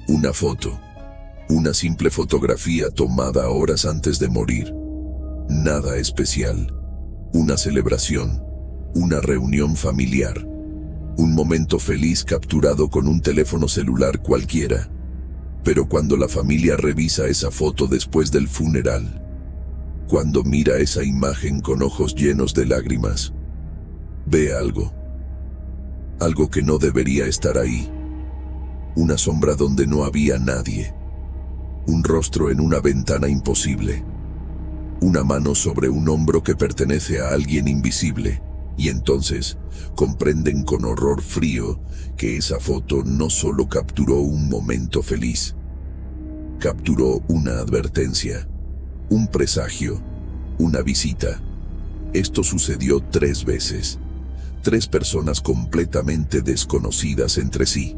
Una foto. Una simple fotografía tomada horas antes de morir. Nada especial. Una celebración. Una reunión familiar. Un momento feliz capturado con un teléfono celular cualquiera. Pero cuando la familia revisa esa foto después del funeral, cuando mira esa imagen con ojos llenos de lágrimas, ve algo. Algo que no debería estar ahí. Una sombra donde no había nadie. Un rostro en una ventana imposible. Una mano sobre un hombro que pertenece a alguien invisible. Y entonces comprenden con horror frío que esa foto no solo capturó un momento feliz. Capturó una advertencia, un presagio, una visita. Esto sucedió 3 veces. 3 personas completamente desconocidas entre sí.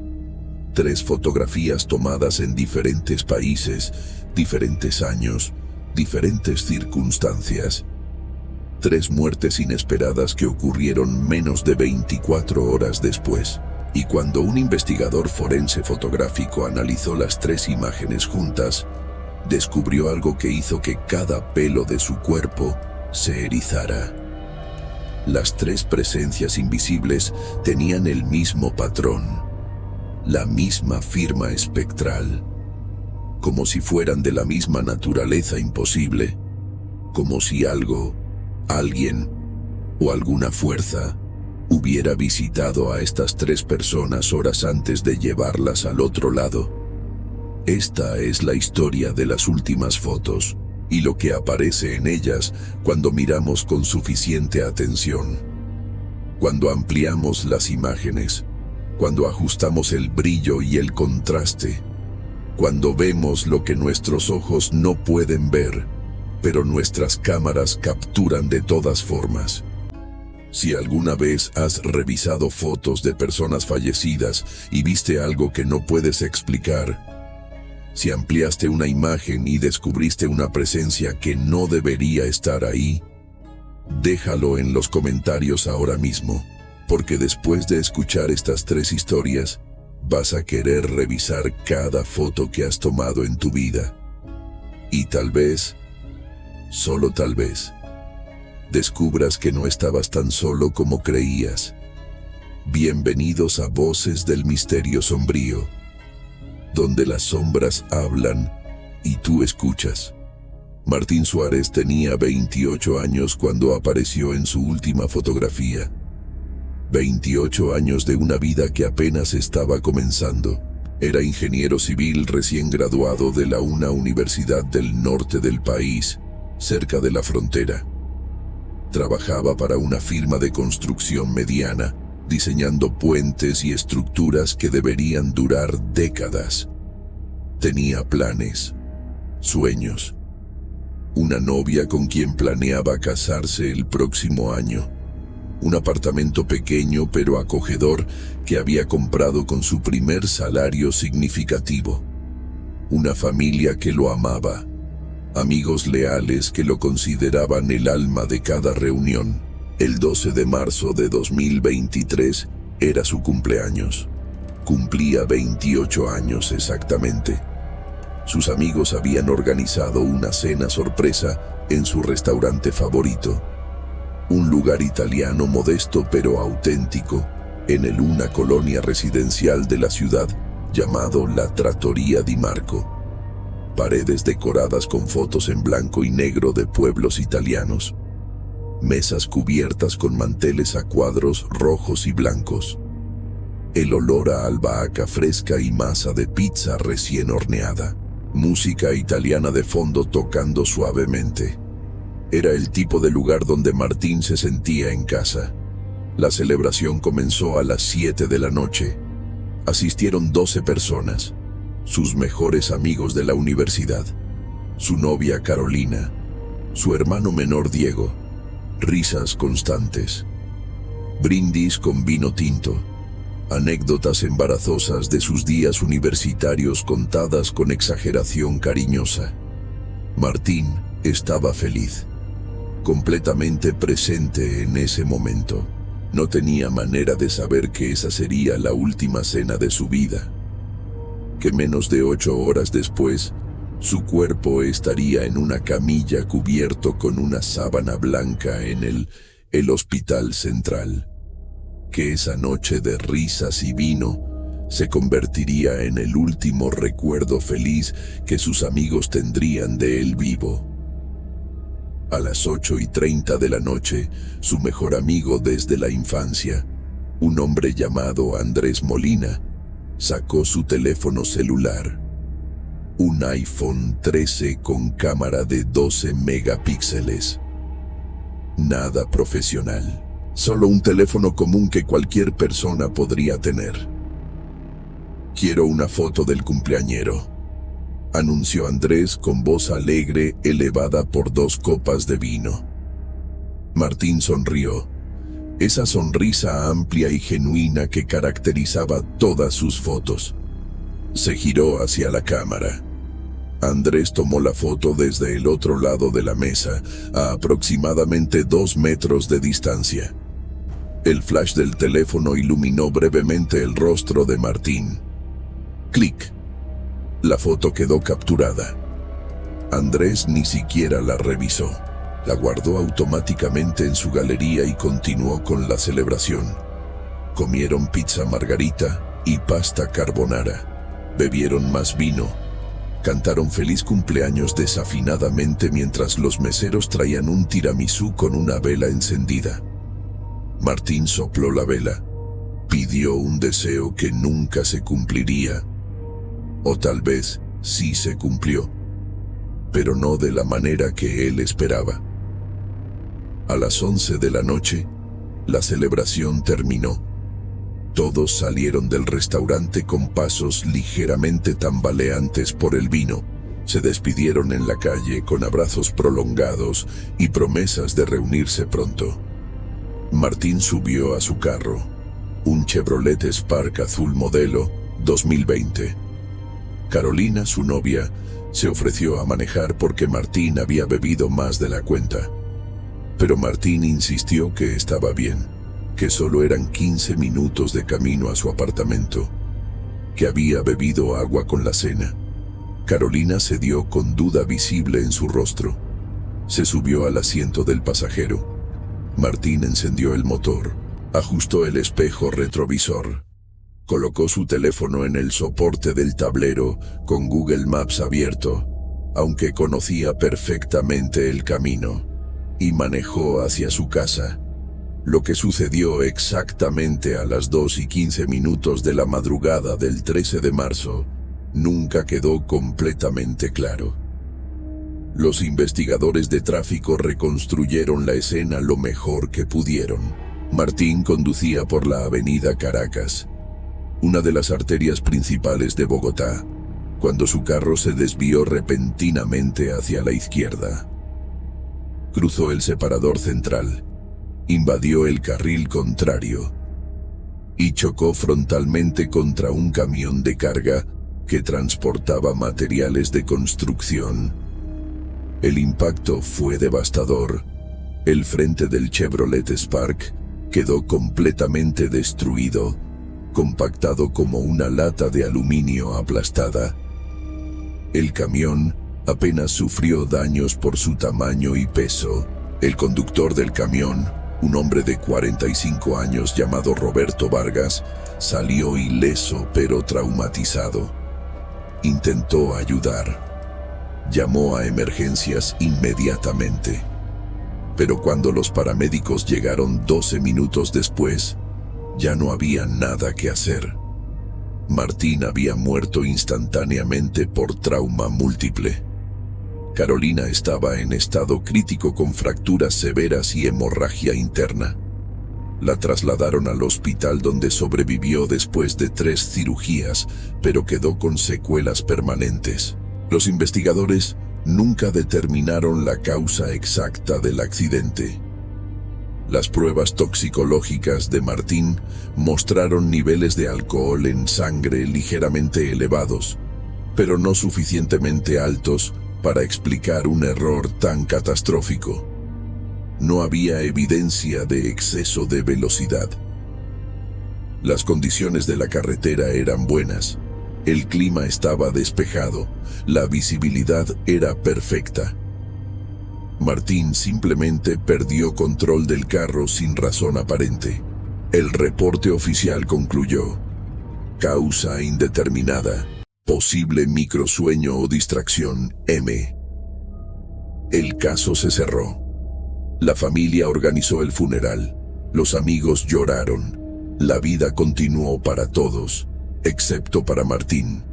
3 fotografías tomadas en diferentes países, diferentes años, diferentes circunstancias. 3 muertes inesperadas que ocurrieron menos de 24 horas después. Y cuando un investigador forense fotográfico analizó las 3 imágenes juntas, descubrió algo que hizo que cada pelo de su cuerpo se erizara. Las 3 presencias invisibles tenían el mismo patrón, la misma firma espectral, como si fueran de la misma naturaleza imposible, como si algo, alguien o alguna fuerza hubiera visitado a estas 3 personas horas antes de llevarlas al otro lado. Esta es la historia de las últimas fotos y lo que aparece en ellas cuando miramos con suficiente atención. Cuando ampliamos las imágenes, cuando ajustamos el brillo y el contraste, cuando vemos lo que nuestros ojos no pueden ver, pero nuestras cámaras capturan de todas formas. Si alguna vez has revisado fotos de personas fallecidas y viste algo que no puedes explicar, si ampliaste una imagen y descubriste una presencia que no debería estar ahí, déjalo en los comentarios ahora mismo, porque después de escuchar estas 3 historias, vas a querer revisar cada foto que has tomado en tu vida. Y tal vez, solo tal vez, descubras que no estabas tan solo como creías. Bienvenidos a Voces del Misterio Sombrío, donde las sombras hablan y tú escuchas. Martín Suárez tenía 28 años cuando apareció en su última fotografía. 28 años de una vida que apenas estaba comenzando. Era ingeniero civil recién graduado de una universidad del norte del país, cerca de la frontera. Trabajaba para una firma de construcción mediana, diseñando puentes y estructuras que deberían durar décadas. Tenía planes, sueños. Una novia con quien planeaba casarse el próximo año. Un apartamento pequeño pero acogedor que había comprado con su primer salario significativo. Una familia que lo amaba. Amigos leales que lo consideraban el alma de cada reunión. El 12 de marzo de 2023 era su cumpleaños. Cumplía 28 años exactamente. Sus amigos habían organizado una cena sorpresa en su restaurante favorito. Un lugar italiano modesto pero auténtico, en una colonia residencial de la ciudad llamado la Trattoria di Marco. Paredes decoradas con fotos en blanco y negro de pueblos italianos. Mesas cubiertas con manteles a cuadros rojos y blancos. El olor a albahaca fresca y masa de pizza recién horneada. Música italiana de fondo tocando suavemente. Era el tipo de lugar donde Martín se sentía en casa. La celebración comenzó a las 7 de la noche. Asistieron 12 personas. Sus mejores amigos de la universidad. Su novia Carolina. Su hermano menor Diego. Risas constantes. Brindis con vino tinto. Anécdotas embarazosas de sus días universitarios contadas con exageración cariñosa. Martín estaba feliz. Completamente presente en ese momento. No tenía manera de saber que esa sería la última cena de su vida. que menos de 8 horas después, su cuerpo estaría en una camilla cubierto con una sábana blanca en el Hospital Central, que esa noche de risas y vino se convertiría en el último recuerdo feliz que sus amigos tendrían de él vivo. A las 8:30 de la noche, su mejor amigo desde la infancia, un hombre llamado Andrés Molina, sacó su teléfono celular, un iPhone 13 con cámara de 12 megapíxeles. Nada profesional, solo un teléfono común que cualquier persona podría tener. «Quiero una foto del cumpleañero», anunció Andrés con voz alegre elevada por 2 copas de vino. Martín sonrió, esa sonrisa amplia y genuina que caracterizaba todas sus fotos. Se giró hacia la cámara. Andrés tomó la foto desde el otro lado de la mesa, a aproximadamente 2 metros de distancia. El flash del teléfono iluminó brevemente el rostro de Martín. Clic. La foto quedó capturada. Andrés ni siquiera la revisó. La guardó automáticamente en su galería y continuó con la celebración. Comieron pizza margarita y pasta carbonara. Bebieron más vino. Cantaron feliz cumpleaños desafinadamente mientras los meseros traían un tiramisú con una vela encendida. Martín sopló la vela. Pidió un deseo que nunca se cumpliría. O tal vez sí se cumplió, pero no de la manera que él esperaba. A las 11 de la noche, la celebración terminó. Todos salieron del restaurante con pasos ligeramente tambaleantes por el vino. Se despidieron en la calle con abrazos prolongados y promesas de reunirse pronto. Martín subió a su carro, un Chevrolet Spark azul modelo 2020. Carolina, su novia, se ofreció a manejar porque Martín había bebido más de la cuenta. Pero Martín insistió que estaba bien, que solo eran 15 minutos de camino a su apartamento, que había bebido agua con la cena. Carolina cedió con duda visible en su rostro. Se subió al asiento del pasajero. Martín encendió el motor, ajustó el espejo retrovisor, colocó su teléfono en el soporte del tablero con Google Maps abierto, aunque conocía perfectamente el camino, y manejó hacia su casa. Lo que sucedió exactamente a las 2:15 de la madrugada del 13 de marzo nunca quedó completamente claro. Los investigadores de tráfico reconstruyeron la escena lo mejor que pudieron. Martín conducía por la avenida Caracas, una de las arterias principales de Bogotá, cuando su carro se desvió repentinamente hacia la izquierda. Cruzó el separador central, invadió el carril contrario y chocó frontalmente contra un camión de carga que transportaba materiales de construcción. El impacto fue devastador. El frente del Chevrolet Spark quedó completamente destruido, compactado como una lata de aluminio aplastada. El camión apenas sufrió daños por su tamaño y peso. El conductor del camión, un hombre de 45 años llamado Roberto Vargas, salió ileso pero traumatizado. Intentó ayudar. Llamó a emergencias inmediatamente. Pero cuando los paramédicos llegaron 12 minutos después, ya no había nada que hacer. Martín había muerto instantáneamente por trauma múltiple. Carolina estaba en estado crítico con fracturas severas y hemorragia interna. La trasladaron al hospital donde sobrevivió después de 3 cirugías, pero quedó con secuelas permanentes. Los investigadores nunca determinaron la causa exacta del accidente. Las pruebas toxicológicas de Martín mostraron niveles de alcohol en sangre ligeramente elevados, pero no suficientemente altos para explicar un error tan catastrófico. No había evidencia de exceso de velocidad. Las condiciones de la carretera eran buenas. El clima estaba despejado, la visibilidad era perfecta. Martín simplemente perdió control del carro sin razón aparente. El reporte oficial concluyó: causa indeterminada, posible microsueño o distracción, M. El caso se cerró. La familia organizó el funeral, los amigos lloraron, la vida continuó para todos, excepto para Martín.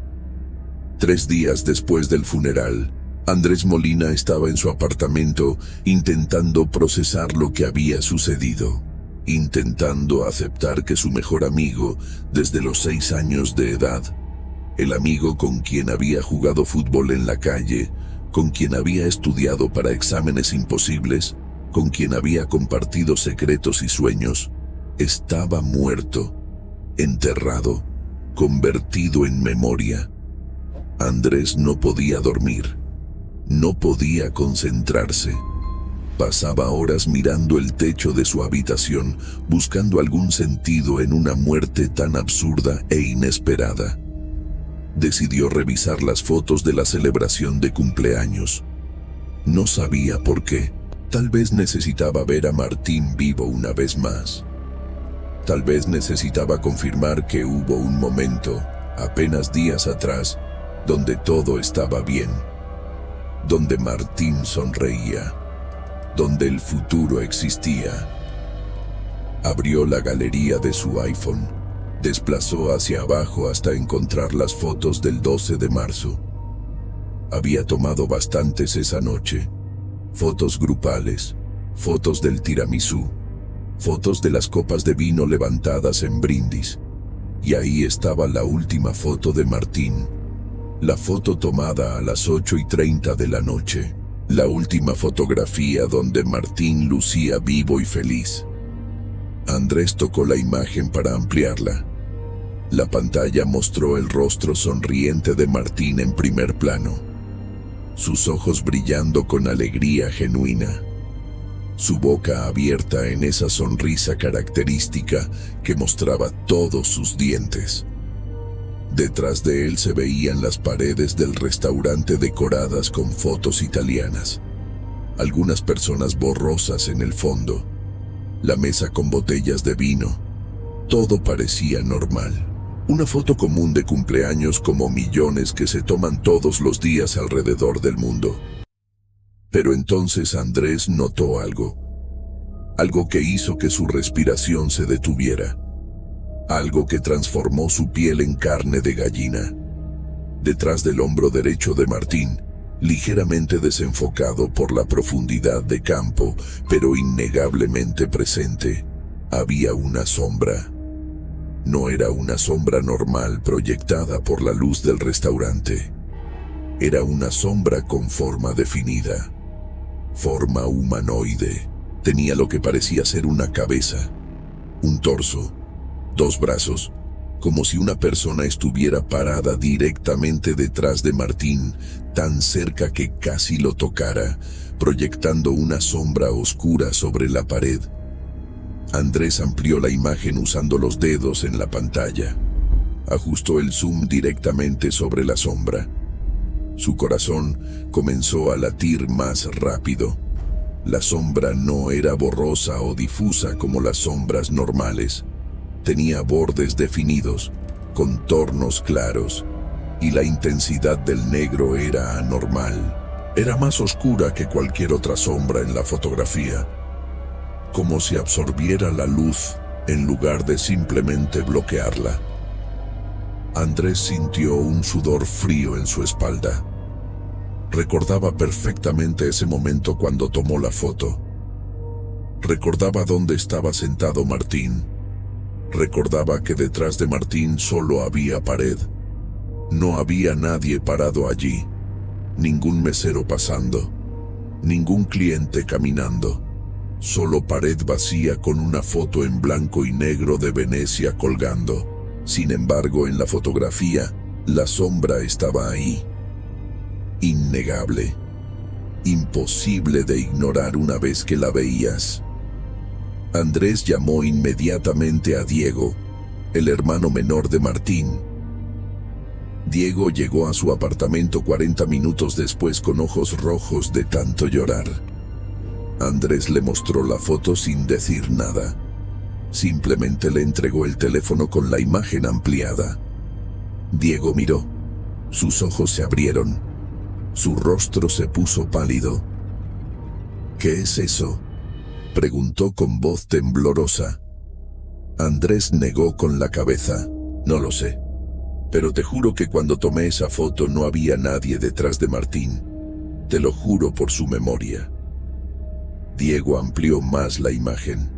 3 días después del funeral, Andrés Molina estaba en su apartamento intentando procesar lo que había sucedido, intentando aceptar que su mejor amigo, desde los 6 años de edad, el amigo con quien había jugado fútbol en la calle, con quien había estudiado para exámenes imposibles, con quien había compartido secretos y sueños, estaba muerto, enterrado, convertido en memoria. Andrés no podía dormir. No podía concentrarse. Pasaba horas mirando el techo de su habitación, buscando algún sentido en una muerte tan absurda e inesperada. Decidió revisar las fotos de la celebración de cumpleaños. No sabía por qué. Tal vez necesitaba ver a Martín vivo una vez más. Tal vez necesitaba confirmar que hubo un momento, apenas días atrás, donde todo estaba bien. Donde Martín sonreía, donde el futuro existía. Abrió la galería de su iPhone, desplazó hacia abajo hasta encontrar las fotos del 12 de marzo. Había tomado bastantes esa noche. Fotos grupales, fotos del tiramisú, fotos de las copas de vino levantadas en brindis. Y ahí estaba la última foto de Martín. La foto tomada a las 8:30 de la noche. La última fotografía donde Martín lucía vivo y feliz. Andrés tocó la imagen para ampliarla. La pantalla mostró el rostro sonriente de Martín en primer plano. Sus ojos brillando con alegría genuina. Su boca abierta en esa sonrisa característica que mostraba todos sus dientes. Detrás de él se veían las paredes del restaurante decoradas con fotos italianas. Algunas personas borrosas en el fondo. La mesa con botellas de vino. Todo parecía normal. Una foto común de cumpleaños como millones que se toman todos los días alrededor del mundo. Pero entonces Andrés notó algo. Algo que hizo que su respiración se detuviera. Algo que transformó su piel en carne de gallina. Detrás del hombro derecho de Martín, ligeramente desenfocado por la profundidad de campo, pero innegablemente presente, había una sombra. No era una sombra normal proyectada por la luz del restaurante. Era una sombra con forma definida. Forma humanoide. Tenía lo que parecía ser una cabeza, un torso, 2 brazos, como si una persona estuviera parada directamente detrás de Martín, tan cerca que casi lo tocara, proyectando una sombra oscura sobre la pared. Andrés amplió la imagen usando los dedos en la pantalla. Ajustó el zoom directamente sobre la sombra. Su corazón comenzó a latir más rápido. La sombra no era borrosa o difusa como las sombras normales. Tenía bordes definidos, contornos claros, y la intensidad del negro era anormal. Era más oscura que cualquier otra sombra en la fotografía, como si absorbiera la luz en lugar de simplemente bloquearla. Andrés sintió un sudor frío en su espalda. Recordaba perfectamente ese momento cuando tomó la foto. Recordaba dónde estaba sentado Martín. Recordaba que detrás de Martín solo había pared. No había nadie parado allí. Ningún mesero pasando. Ningún cliente caminando. Solo pared vacía con una foto en blanco y negro de Venecia colgando. Sin embargo, en la fotografía, la sombra estaba ahí. Innegable. Imposible de ignorar una vez que la veías. Andrés llamó inmediatamente a Diego, el hermano menor de Martín. Diego llegó a su apartamento 40 minutos después con ojos rojos de tanto llorar. Andrés le mostró la foto sin decir nada. Simplemente le entregó el teléfono con la imagen ampliada. Diego miró. Sus ojos se abrieron. Su rostro se puso pálido. «¿Qué es eso?», preguntó con voz temblorosa. Andrés negó con la cabeza. «No lo sé. Pero te juro que cuando tomé esa foto no había nadie detrás de Martín. Te lo juro por su memoria». Diego amplió más la imagen.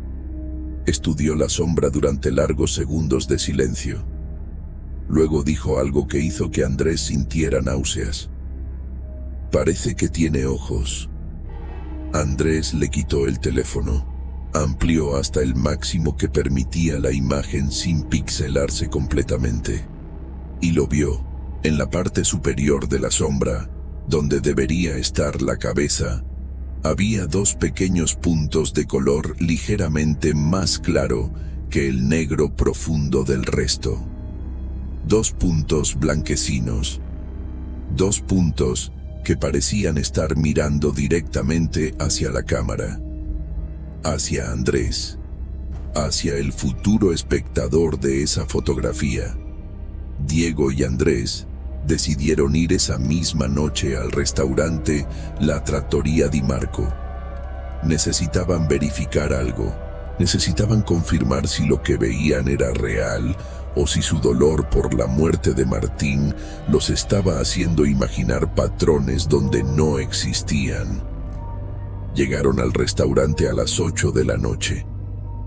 Estudió la sombra durante largos segundos de silencio. Luego dijo algo que hizo que Andrés sintiera náuseas. «Parece que tiene ojos». Andrés le quitó el teléfono. Amplió hasta el máximo que permitía la imagen sin pixelarse completamente. Y lo vio, en la parte superior de la sombra, donde debería estar la cabeza, había dos pequeños puntos de color ligeramente más claro que el negro profundo del resto. Dos puntos blanquecinos. Dos puntos que parecían estar mirando directamente hacia la cámara. Hacia Andrés. Hacia el futuro espectador de esa fotografía. Diego y Andrés decidieron ir esa misma noche al restaurante La Trattoria di Marco. Necesitaban verificar algo. Necesitaban confirmar si lo que veían era real o si su dolor por la muerte de Martín los estaba haciendo imaginar patrones donde no existían. Llegaron al restaurante a las 8 de la noche.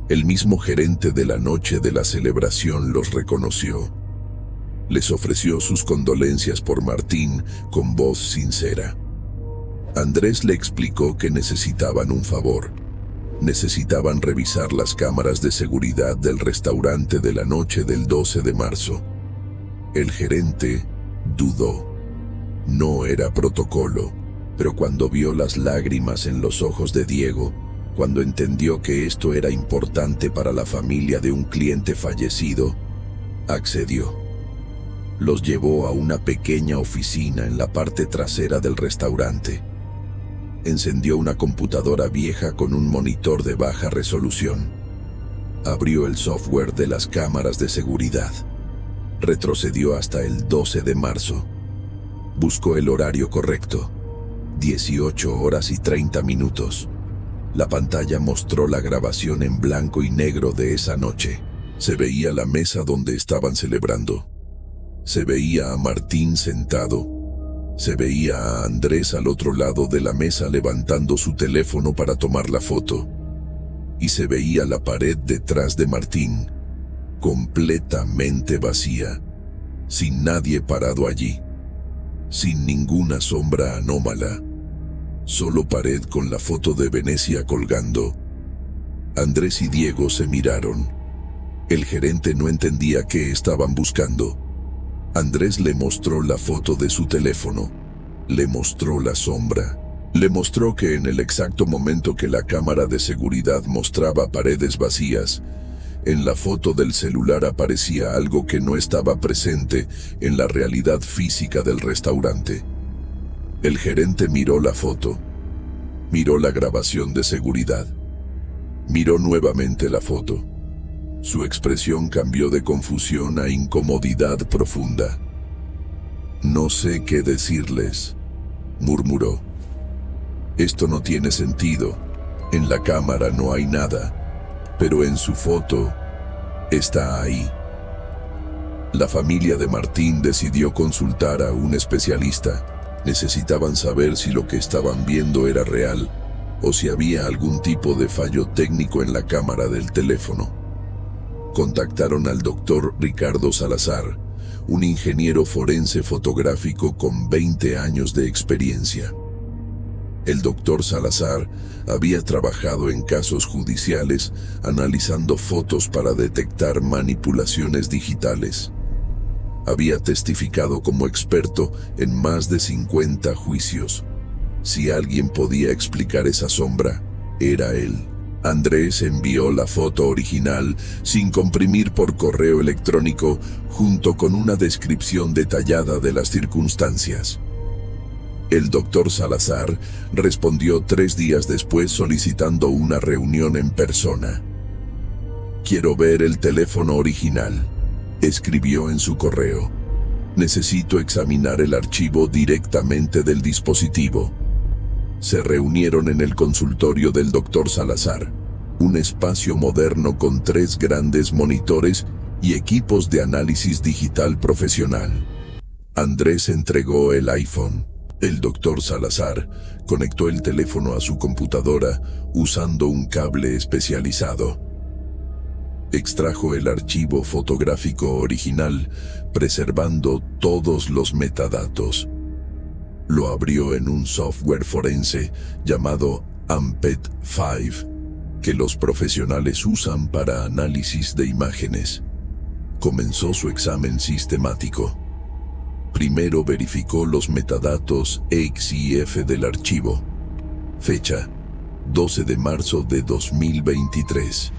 El mismo gerente de la noche de la celebración los reconoció. Les ofreció sus condolencias por Martín con voz sincera. Andrés le explicó que necesitaban un favor. Necesitaban revisar las cámaras de seguridad del restaurante de la noche del 12 de marzo. El gerente dudó. No era protocolo, pero cuando vio las lágrimas en los ojos de Diego, cuando entendió que esto era importante para la familia de un cliente fallecido, accedió. Los llevó a una pequeña oficina en la parte trasera del restaurante. Encendió una computadora vieja con un monitor de baja resolución. Abrió el software de las cámaras de seguridad. Retrocedió hasta el 12 de marzo. Buscó el horario correcto. 18 horas y 30 minutos. La pantalla mostró la grabación en blanco y negro de esa noche. Se veía la mesa donde estaban celebrando. Se veía a Martín sentado. Se veía a Andrés al otro lado de la mesa levantando su teléfono para tomar la foto. Y se veía la pared detrás de Martín, completamente vacía, sin nadie parado allí, sin ninguna sombra anómala, solo pared con la foto de Venecia colgando. Andrés y Diego se miraron. El gerente no entendía qué estaban buscando. Andrés le mostró la foto de su teléfono, le mostró la sombra, le mostró que en el exacto momento que la cámara de seguridad mostraba paredes vacías, en la foto del celular aparecía algo que no estaba presente en la realidad física del restaurante. El gerente miró la foto, miró la grabación de seguridad, miró nuevamente la foto. Su expresión cambió de confusión a incomodidad profunda. «No sé qué decirles», murmuró. «Esto no tiene sentido. En la cámara no hay nada, pero en su foto está ahí». La familia de Martín decidió consultar a un especialista. Necesitaban saber si lo que estaban viendo era real o si había algún tipo de fallo técnico en la cámara del teléfono. Contactaron al doctor Ricardo Salazar, un ingeniero forense fotográfico con 20 años de experiencia. El doctor Salazar había trabajado en casos judiciales analizando fotos para detectar manipulaciones digitales. Había testificado como experto en más de 50 juicios. Si alguien podía explicar esa sombra, era él. Andrés envió la foto original sin comprimir por correo electrónico junto con una descripción detallada de las circunstancias. El doctor Salazar respondió 3 días después solicitando una reunión en persona. «Quiero ver el teléfono original», escribió en su correo. «Necesito examinar el archivo directamente del dispositivo». Se reunieron en el consultorio del doctor Salazar, un espacio moderno con 3 grandes monitores y equipos de análisis digital profesional. Andrés entregó el iPhone. El doctor Salazar conectó el teléfono a su computadora usando un cable especializado. Extrajo el archivo fotográfico original, preservando todos los metadatos. Lo abrió en un software forense llamado AMPET-5, que los profesionales usan para análisis de imágenes. Comenzó su examen sistemático. Primero verificó los metadatos EXIF del archivo. Fecha: 12 de marzo de 2023.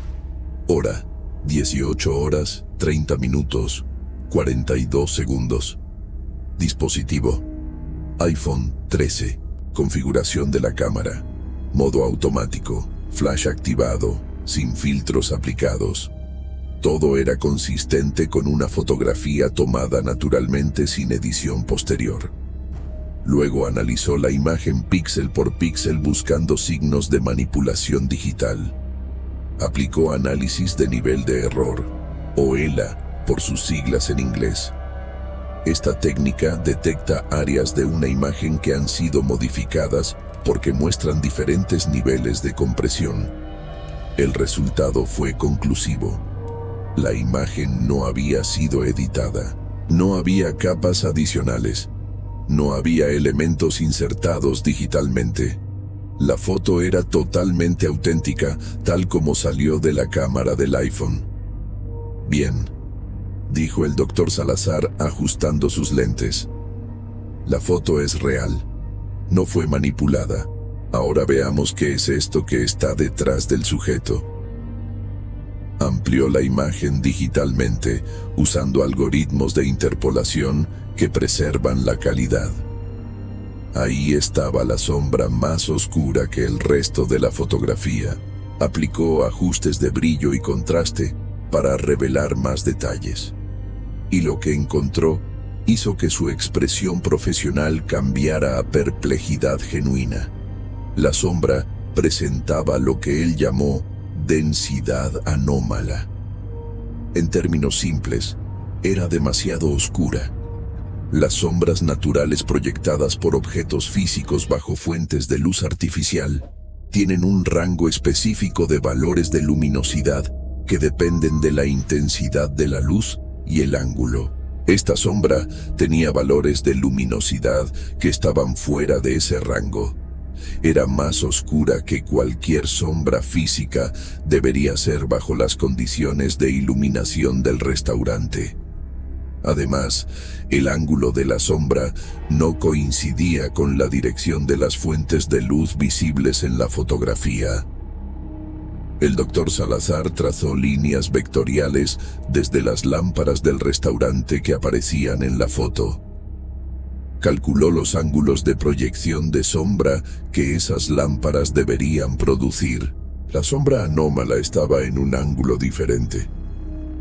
Hora: 18 horas, 30 minutos, 42 segundos. Dispositivo: iPhone 13. Configuración de la cámara: modo automático, flash activado, sin filtros aplicados. Todo era consistente con una fotografía tomada naturalmente sin edición posterior. Luego analizó la imagen píxel por píxel buscando signos de manipulación digital. Aplicó análisis de nivel de error, o ELA por sus siglas en inglés. Esta técnica detecta áreas de una imagen que han sido modificadas porque muestran diferentes niveles de compresión. El resultado fue conclusivo. La imagen no había sido editada. No había capas adicionales. No había elementos insertados digitalmente. La foto era totalmente auténtica, tal como salió de la cámara del iPhone. «Bien», dijo el doctor Salazar ajustando sus lentes. «La foto es real. No fue manipulada. Ahora veamos qué es esto que está detrás del sujeto». Amplió la imagen digitalmente usando algoritmos de interpolación que preservan la calidad. Ahí estaba la sombra más oscura que el resto de la fotografía. Aplicó ajustes de brillo y contraste para revelar más detalles. Y lo que encontró hizo que su expresión profesional cambiara a perplejidad genuina. La sombra presentaba lo que él llamó densidad anómala. En términos simples, era demasiado oscura. Las sombras naturales proyectadas por objetos físicos bajo fuentes de luz artificial tienen un rango específico de valores de luminosidad que dependen de la intensidad de la luz y el ángulo. Esta sombra tenía valores de luminosidad que estaban fuera de ese rango. Era más oscura que cualquier sombra física debería ser bajo las condiciones de iluminación del restaurante. Además, el ángulo de la sombra no coincidía con la dirección de las fuentes de luz visibles en la fotografía. El doctor Salazar trazó líneas vectoriales desde las lámparas del restaurante que aparecían en la foto. Calculó los ángulos de proyección de sombra que esas lámparas deberían producir. La sombra anómala estaba en un ángulo diferente,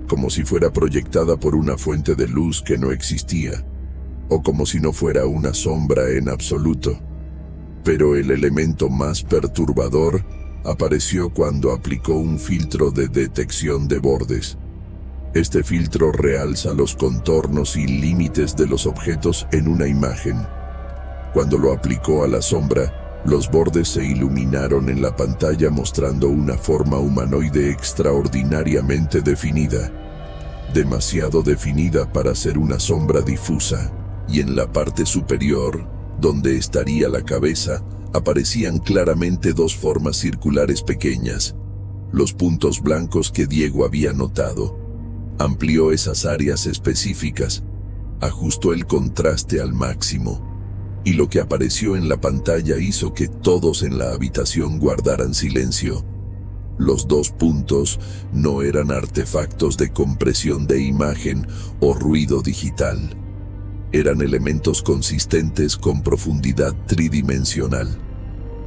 como si fuera proyectada por una fuente de luz que no existía, o como si no fuera una sombra en absoluto. Pero el elemento más perturbador apareció cuando aplicó un filtro de detección de bordes. Este filtro realza los contornos y límites de los objetos en una imagen. Cuando lo aplicó a la sombra, los bordes se iluminaron en la pantalla mostrando una forma humanoide extraordinariamente definida. Demasiado definida para ser una sombra difusa. Y en la parte superior, donde estaría la cabeza, aparecían claramente 2 formas circulares pequeñas, los puntos blancos que Diego había notado. Amplió esas áreas específicas, ajustó el contraste al máximo, y lo que apareció en la pantalla hizo que todos en la habitación guardaran silencio. Los 2 puntos no eran artefactos de compresión de imagen o ruido digital. Eran elementos consistentes con profundidad tridimensional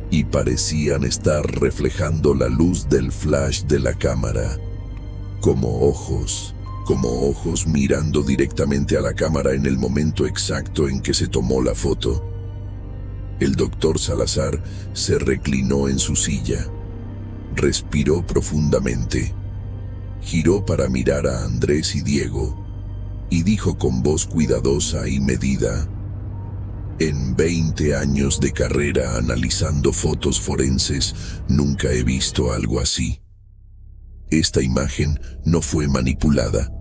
y parecían estar reflejando la luz del flash de la cámara, como ojos mirando directamente a la cámara en el momento exacto en que se tomó la foto. El doctor Salazar se reclinó en su silla, respiró profundamente, giró para mirar a Andrés y Diego y dijo con voz cuidadosa y medida: en 20 años de carrera analizando fotos forenses, nunca he visto algo así. Esta imagen no fue manipulada.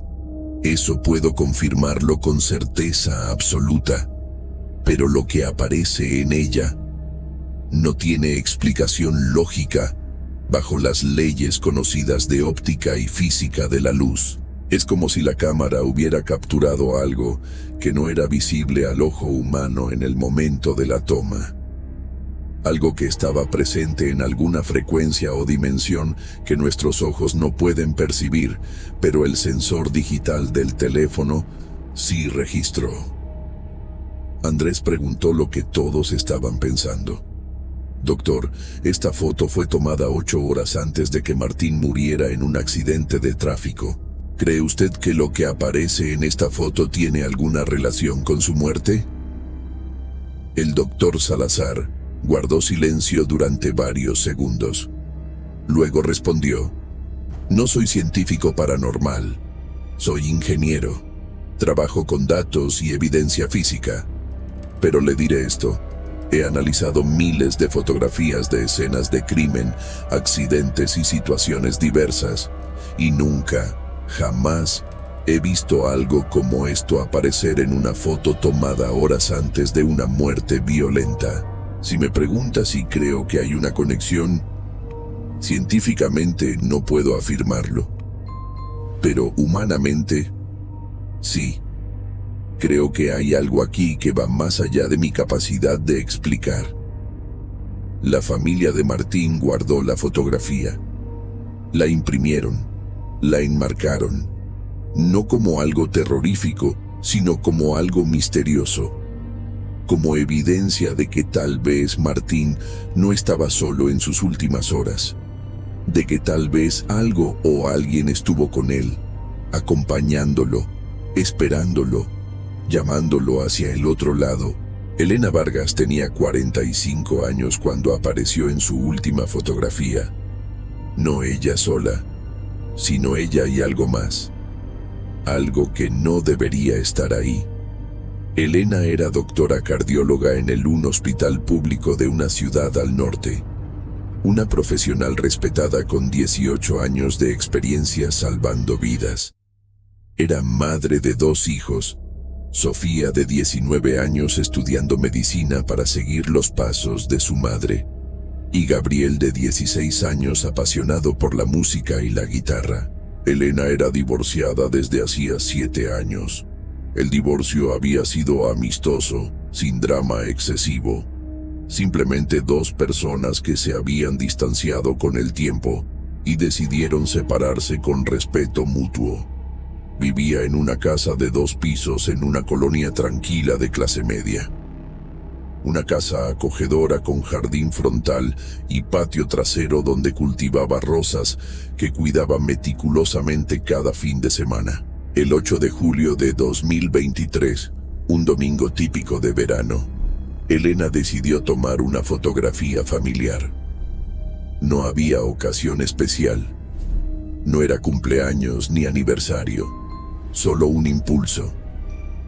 Eso puedo confirmarlo con certeza absoluta. Pero lo que aparece en ella no tiene explicación lógica bajo las leyes conocidas de óptica y física de la luz. Es como si la cámara hubiera capturado algo que no era visible al ojo humano en el momento de la toma. Algo que estaba presente en alguna frecuencia o dimensión que nuestros ojos no pueden percibir, pero el sensor digital del teléfono sí registró. Andrés preguntó lo que todos estaban pensando. Doctor, esta foto fue tomada 8 horas antes de que Martín muriera en un accidente de tráfico. ¿Cree usted que lo que aparece en esta foto tiene alguna relación con su muerte? El doctor Salazar guardó silencio durante varios segundos. Luego respondió: no soy científico paranormal, soy ingeniero. Trabajo con datos y evidencia física. Pero le diré esto: he analizado miles de fotografías de escenas de crimen, accidentes y situaciones diversas, y nunca, jamás, he visto algo como esto aparecer en una foto tomada horas antes de una muerte violenta. Si me pregunta si creo que hay una conexión, científicamente no puedo afirmarlo. Pero humanamente, sí. Creo que hay algo aquí que va más allá de mi capacidad de explicar. La familia de Martín guardó la fotografía. La imprimieron, la enmarcaron, no como algo terrorífico, sino como algo misterioso, como evidencia de que tal vez Martín no estaba solo en sus últimas horas, de que tal vez algo o alguien estuvo con él, acompañándolo, esperándolo, llamándolo hacia el otro lado. Elena Vargas tenía 45 años cuando apareció en su última fotografía. No ella sola, sino ella y algo más. Algo que no debería estar ahí. Elena era doctora cardióloga en un hospital público de una ciudad al norte. Una profesional respetada con 18 años de experiencia salvando vidas. Era madre de 2 hijos. Sofía, de 19 años, estudiando medicina para seguir los pasos de su madre, y Gabriel, de 16 años, apasionado por la música y la guitarra. Elena era divorciada desde hacía 7 años. El divorcio había sido amistoso, sin drama excesivo. Simplemente 2 personas que se habían distanciado con el tiempo y decidieron separarse con respeto mutuo. Vivía en una casa de 2 pisos en una colonia tranquila de clase media. Una casa acogedora con jardín frontal y patio trasero donde cultivaba rosas que cuidaba meticulosamente cada fin de semana. El 8 de julio de 2023, un domingo típico de verano, Elena decidió tomar una fotografía familiar. No había ocasión especial. No era cumpleaños ni aniversario. Solo un impulso,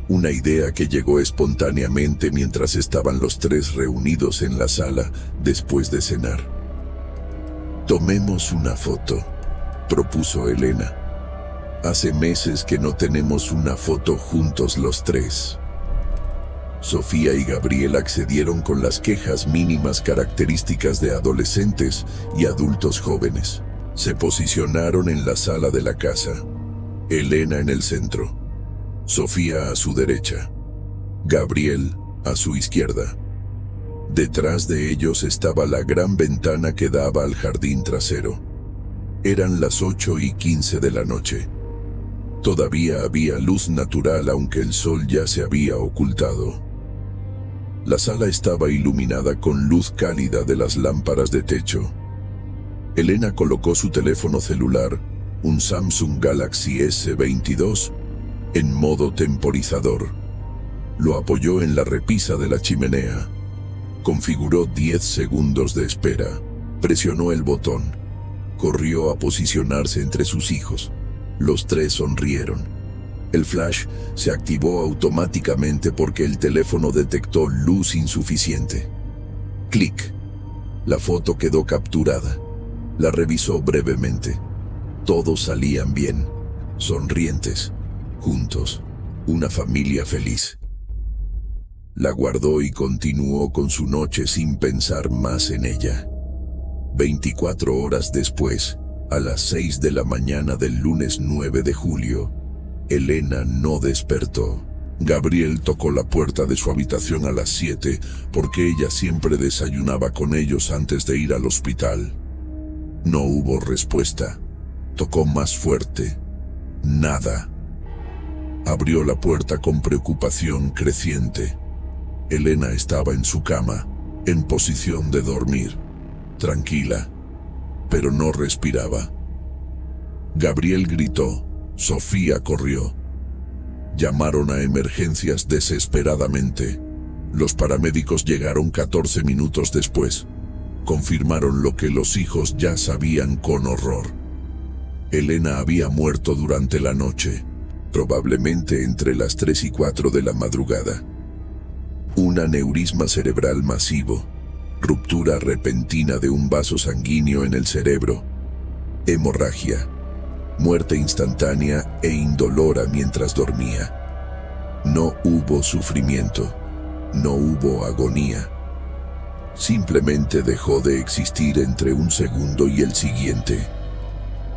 una idea que llegó espontáneamente mientras estaban los 3 reunidos en la sala después de cenar. Tomemos una foto, propuso Elena. Hace meses que no tenemos una foto juntos los 3. Sofía y Gabriel accedieron con las quejas mínimas características de adolescentes y adultos jóvenes. Se posicionaron en la sala de la casa. Elena en el centro, Sofía a su derecha, Gabriel a su izquierda. Detrás de ellos estaba la gran ventana que daba al jardín trasero. Eran las 8:15 de la noche. Todavía había luz natural aunque el sol ya se había ocultado. La sala estaba iluminada con luz cálida de las lámparas de techo. Elena colocó su teléfono celular, un Samsung Galaxy S22, en modo temporizador. Lo apoyó en la repisa de la chimenea. Configuró 10 segundos de espera. Presionó el botón. Corrió a posicionarse entre sus hijos. Los tres sonrieron. El flash se activó automáticamente porque el teléfono detectó luz insuficiente. Clic. La foto quedó capturada. La revisó brevemente. Todos salían bien, sonrientes, juntos, una familia feliz. La guardó y continuó con su noche sin pensar más en ella. 24 horas después, a las 6 de la mañana del lunes 9 de julio, Elena no despertó. Gabriel tocó la puerta de su habitación a las 7 porque ella siempre desayunaba con ellos antes de ir al hospital. No hubo respuesta. Tocó más fuerte. Nada. Abrió la puerta con preocupación creciente. Elena estaba en su cama, en posición de dormir, tranquila, pero no respiraba. Gabriel gritó. Sofía corrió. Llamaron a emergencias desesperadamente. Los paramédicos llegaron 14 minutos después. Confirmaron lo que los hijos ya sabían con horror. Elena había muerto durante la noche, probablemente entre las 3 y 4 de la madrugada. Un aneurisma cerebral masivo, ruptura repentina de un vaso sanguíneo en el cerebro, hemorragia, muerte instantánea e indolora mientras dormía. No hubo sufrimiento, no hubo agonía. Simplemente dejó de existir entre un segundo y el siguiente.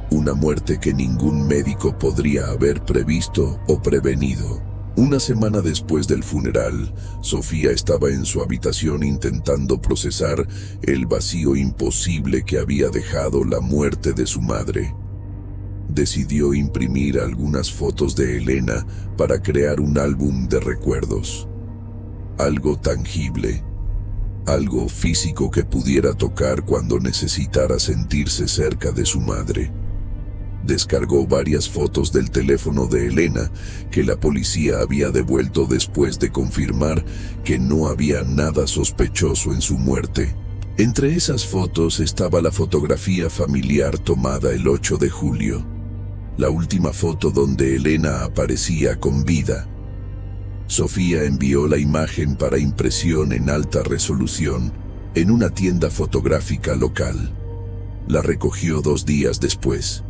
Una muerte que ningún médico podría haber previsto o prevenido. Una semana después del funeral, Sofía estaba en su habitación intentando procesar el vacío imposible que había dejado la muerte de su madre. Decidió imprimir algunas fotos de Elena para crear un álbum de recuerdos. Algo tangible, algo físico que pudiera tocar cuando necesitara sentirse cerca de su madre. Descargó varias fotos del teléfono de Elena que la policía había devuelto después de confirmar que no había nada sospechoso en su muerte. Entre esas fotos estaba la fotografía familiar tomada el 8 de julio, la última foto donde Elena aparecía con vida. Sofía envió la imagen para impresión en alta resolución en una tienda fotográfica local. La recogió 2 días después.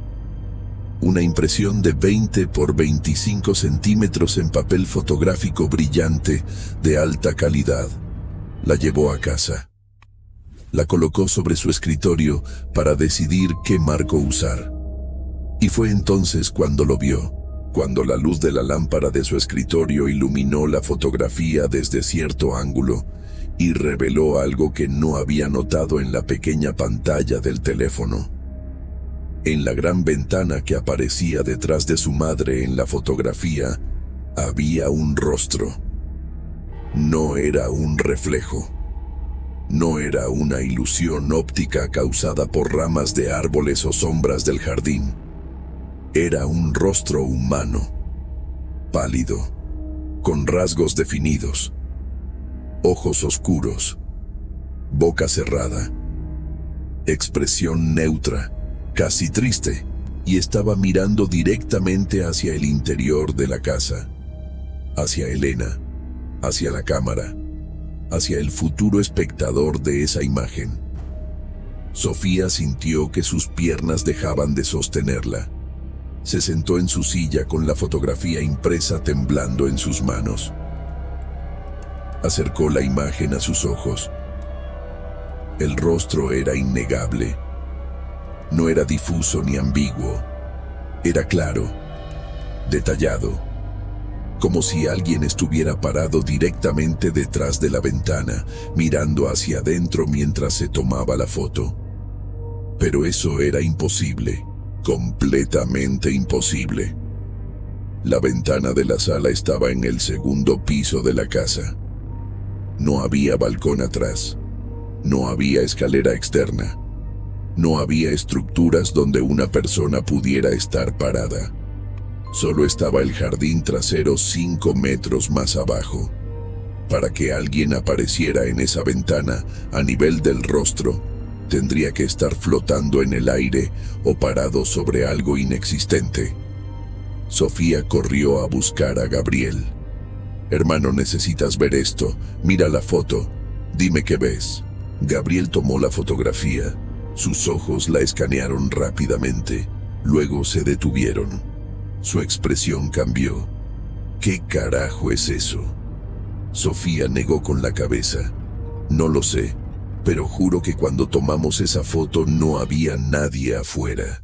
Una impresión de 20 por 25 centímetros en papel fotográfico brillante de alta calidad. La llevó a casa. La colocó sobre su escritorio para decidir qué marco usar. Y fue entonces cuando lo vio, cuando la luz de la lámpara de su escritorio iluminó la fotografía desde cierto ángulo y reveló algo que no había notado en la pequeña pantalla del teléfono. En la gran ventana que aparecía detrás de su madre en la fotografía, había un rostro. No era un reflejo. No era una ilusión óptica causada por ramas de árboles o sombras del jardín. Era un rostro humano, pálido, con rasgos definidos, ojos oscuros, boca cerrada, expresión neutra, casi triste, y estaba mirando directamente hacia el interior de la casa, hacia Elena, hacia la cámara, hacia el futuro espectador de esa imagen. Sofía sintió que sus piernas dejaban de sostenerla. Se sentó en su silla con la fotografía impresa temblando en sus manos. Acercó la imagen a sus ojos. El rostro era innegable. No era difuso ni ambiguo. Era claro, detallado, como si alguien estuviera parado directamente detrás de la ventana, mirando hacia adentro mientras se tomaba la foto. Pero eso era imposible, completamente imposible. La ventana de la sala estaba en el segundo piso de la casa. No había balcón atrás. No había escalera externa. No había estructuras donde una persona pudiera estar parada. Solo estaba el jardín trasero 5 metros más abajo. Para que alguien apareciera en esa ventana a nivel del rostro, tendría que estar flotando en el aire o parado sobre algo inexistente. Sofía corrió a buscar a Gabriel. «Hermano, necesitas ver esto. Mira la foto. Dime qué ves». Gabriel tomó la fotografía. Sus ojos la escanearon rápidamente. Luego se detuvieron. Su expresión cambió. «¿Qué carajo es eso?». Sofía negó con la cabeza. «No lo sé, pero juro que cuando tomamos esa foto no había nadie afuera.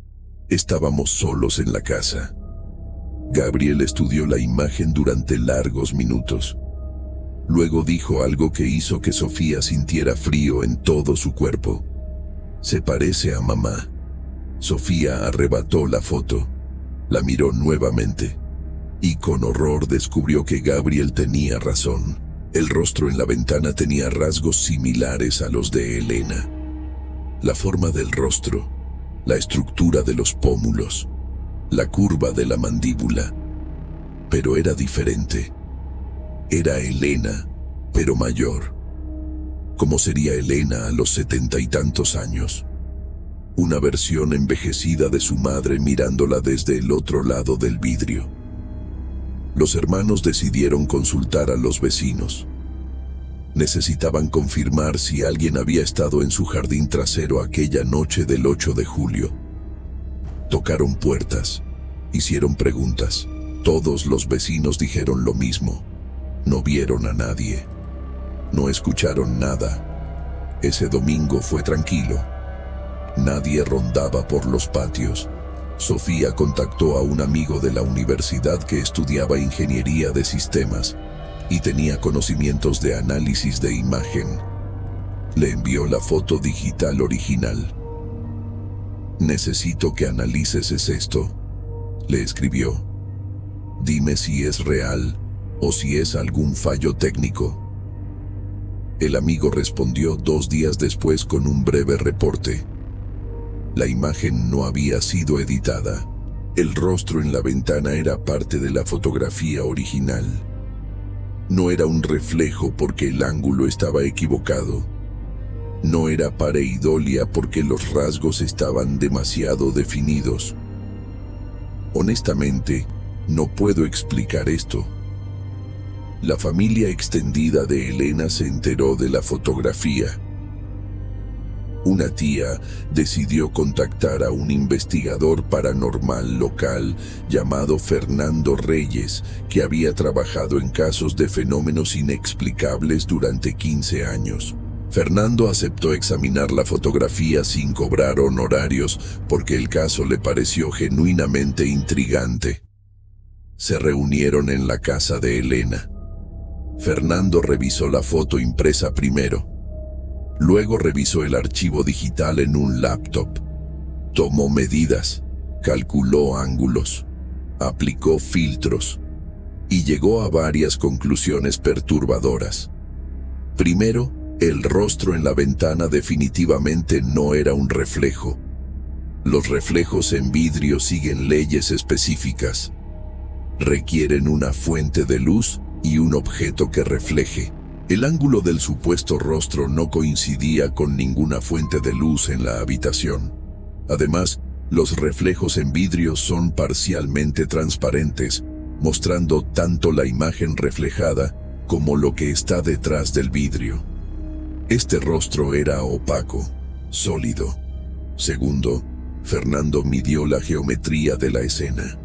Estábamos solos en la casa». Gabriel estudió la imagen durante largos minutos. Luego dijo algo que hizo que Sofía sintiera frío en todo su cuerpo. «Se parece a mamá». Sofía arrebató la foto. La miró nuevamente y con horror descubrió que Gabriel tenía razón. El rostro en la ventana tenía rasgos similares a los de Elena. La forma del rostro, la estructura de los pómulos, la curva de la mandíbula. Pero era diferente. Era Elena, pero mayor. ¿Cómo sería Elena a los 70 y tantos años? Una versión envejecida de su madre mirándola desde el otro lado del vidrio. Los hermanos decidieron consultar a los vecinos. Necesitaban confirmar si alguien había estado en su jardín trasero aquella noche del 8 de julio. Tocaron puertas, hicieron preguntas. Todos los vecinos dijeron lo mismo. No vieron a nadie. No escucharon nada. Ese domingo fue tranquilo. Nadie rondaba por los patios. Sofía contactó a un amigo de la universidad que estudiaba ingeniería de sistemas y tenía conocimientos de análisis de imagen. Le envió la foto digital original. «Necesito que analices esto», le escribió. «Dime si es real o si es algún fallo técnico». El amigo respondió 2 días después con un breve reporte. La imagen no había sido editada. El rostro en la ventana era parte de la fotografía original. No era un reflejo porque el ángulo estaba equivocado. No era pareidolia porque los rasgos estaban demasiado definidos. Honestamente, no puedo explicar esto. La familia extendida de Elena se enteró de la fotografía. Una tía decidió contactar a un investigador paranormal local llamado Fernando Reyes, que había trabajado en casos de fenómenos inexplicables durante 15 años. Fernando aceptó examinar la fotografía sin cobrar honorarios porque el caso le pareció genuinamente intrigante. Se reunieron en la casa de Elena. Fernando revisó la foto impresa primero. Luego revisó el archivo digital en un laptop. Tomó medidas, calculó ángulos, aplicó filtros y llegó a varias conclusiones perturbadoras. Primero, el rostro en la ventana definitivamente no era un reflejo. Los reflejos en vidrio siguen leyes específicas. Requieren una fuente de luz y un objeto que refleje. El ángulo del supuesto rostro no coincidía con ninguna fuente de luz en la habitación. Además, los reflejos en vidrio son parcialmente transparentes, mostrando tanto la imagen reflejada como lo que está detrás del vidrio. Este rostro era opaco, sólido. Segundo, Fernando midió la geometría de la escena.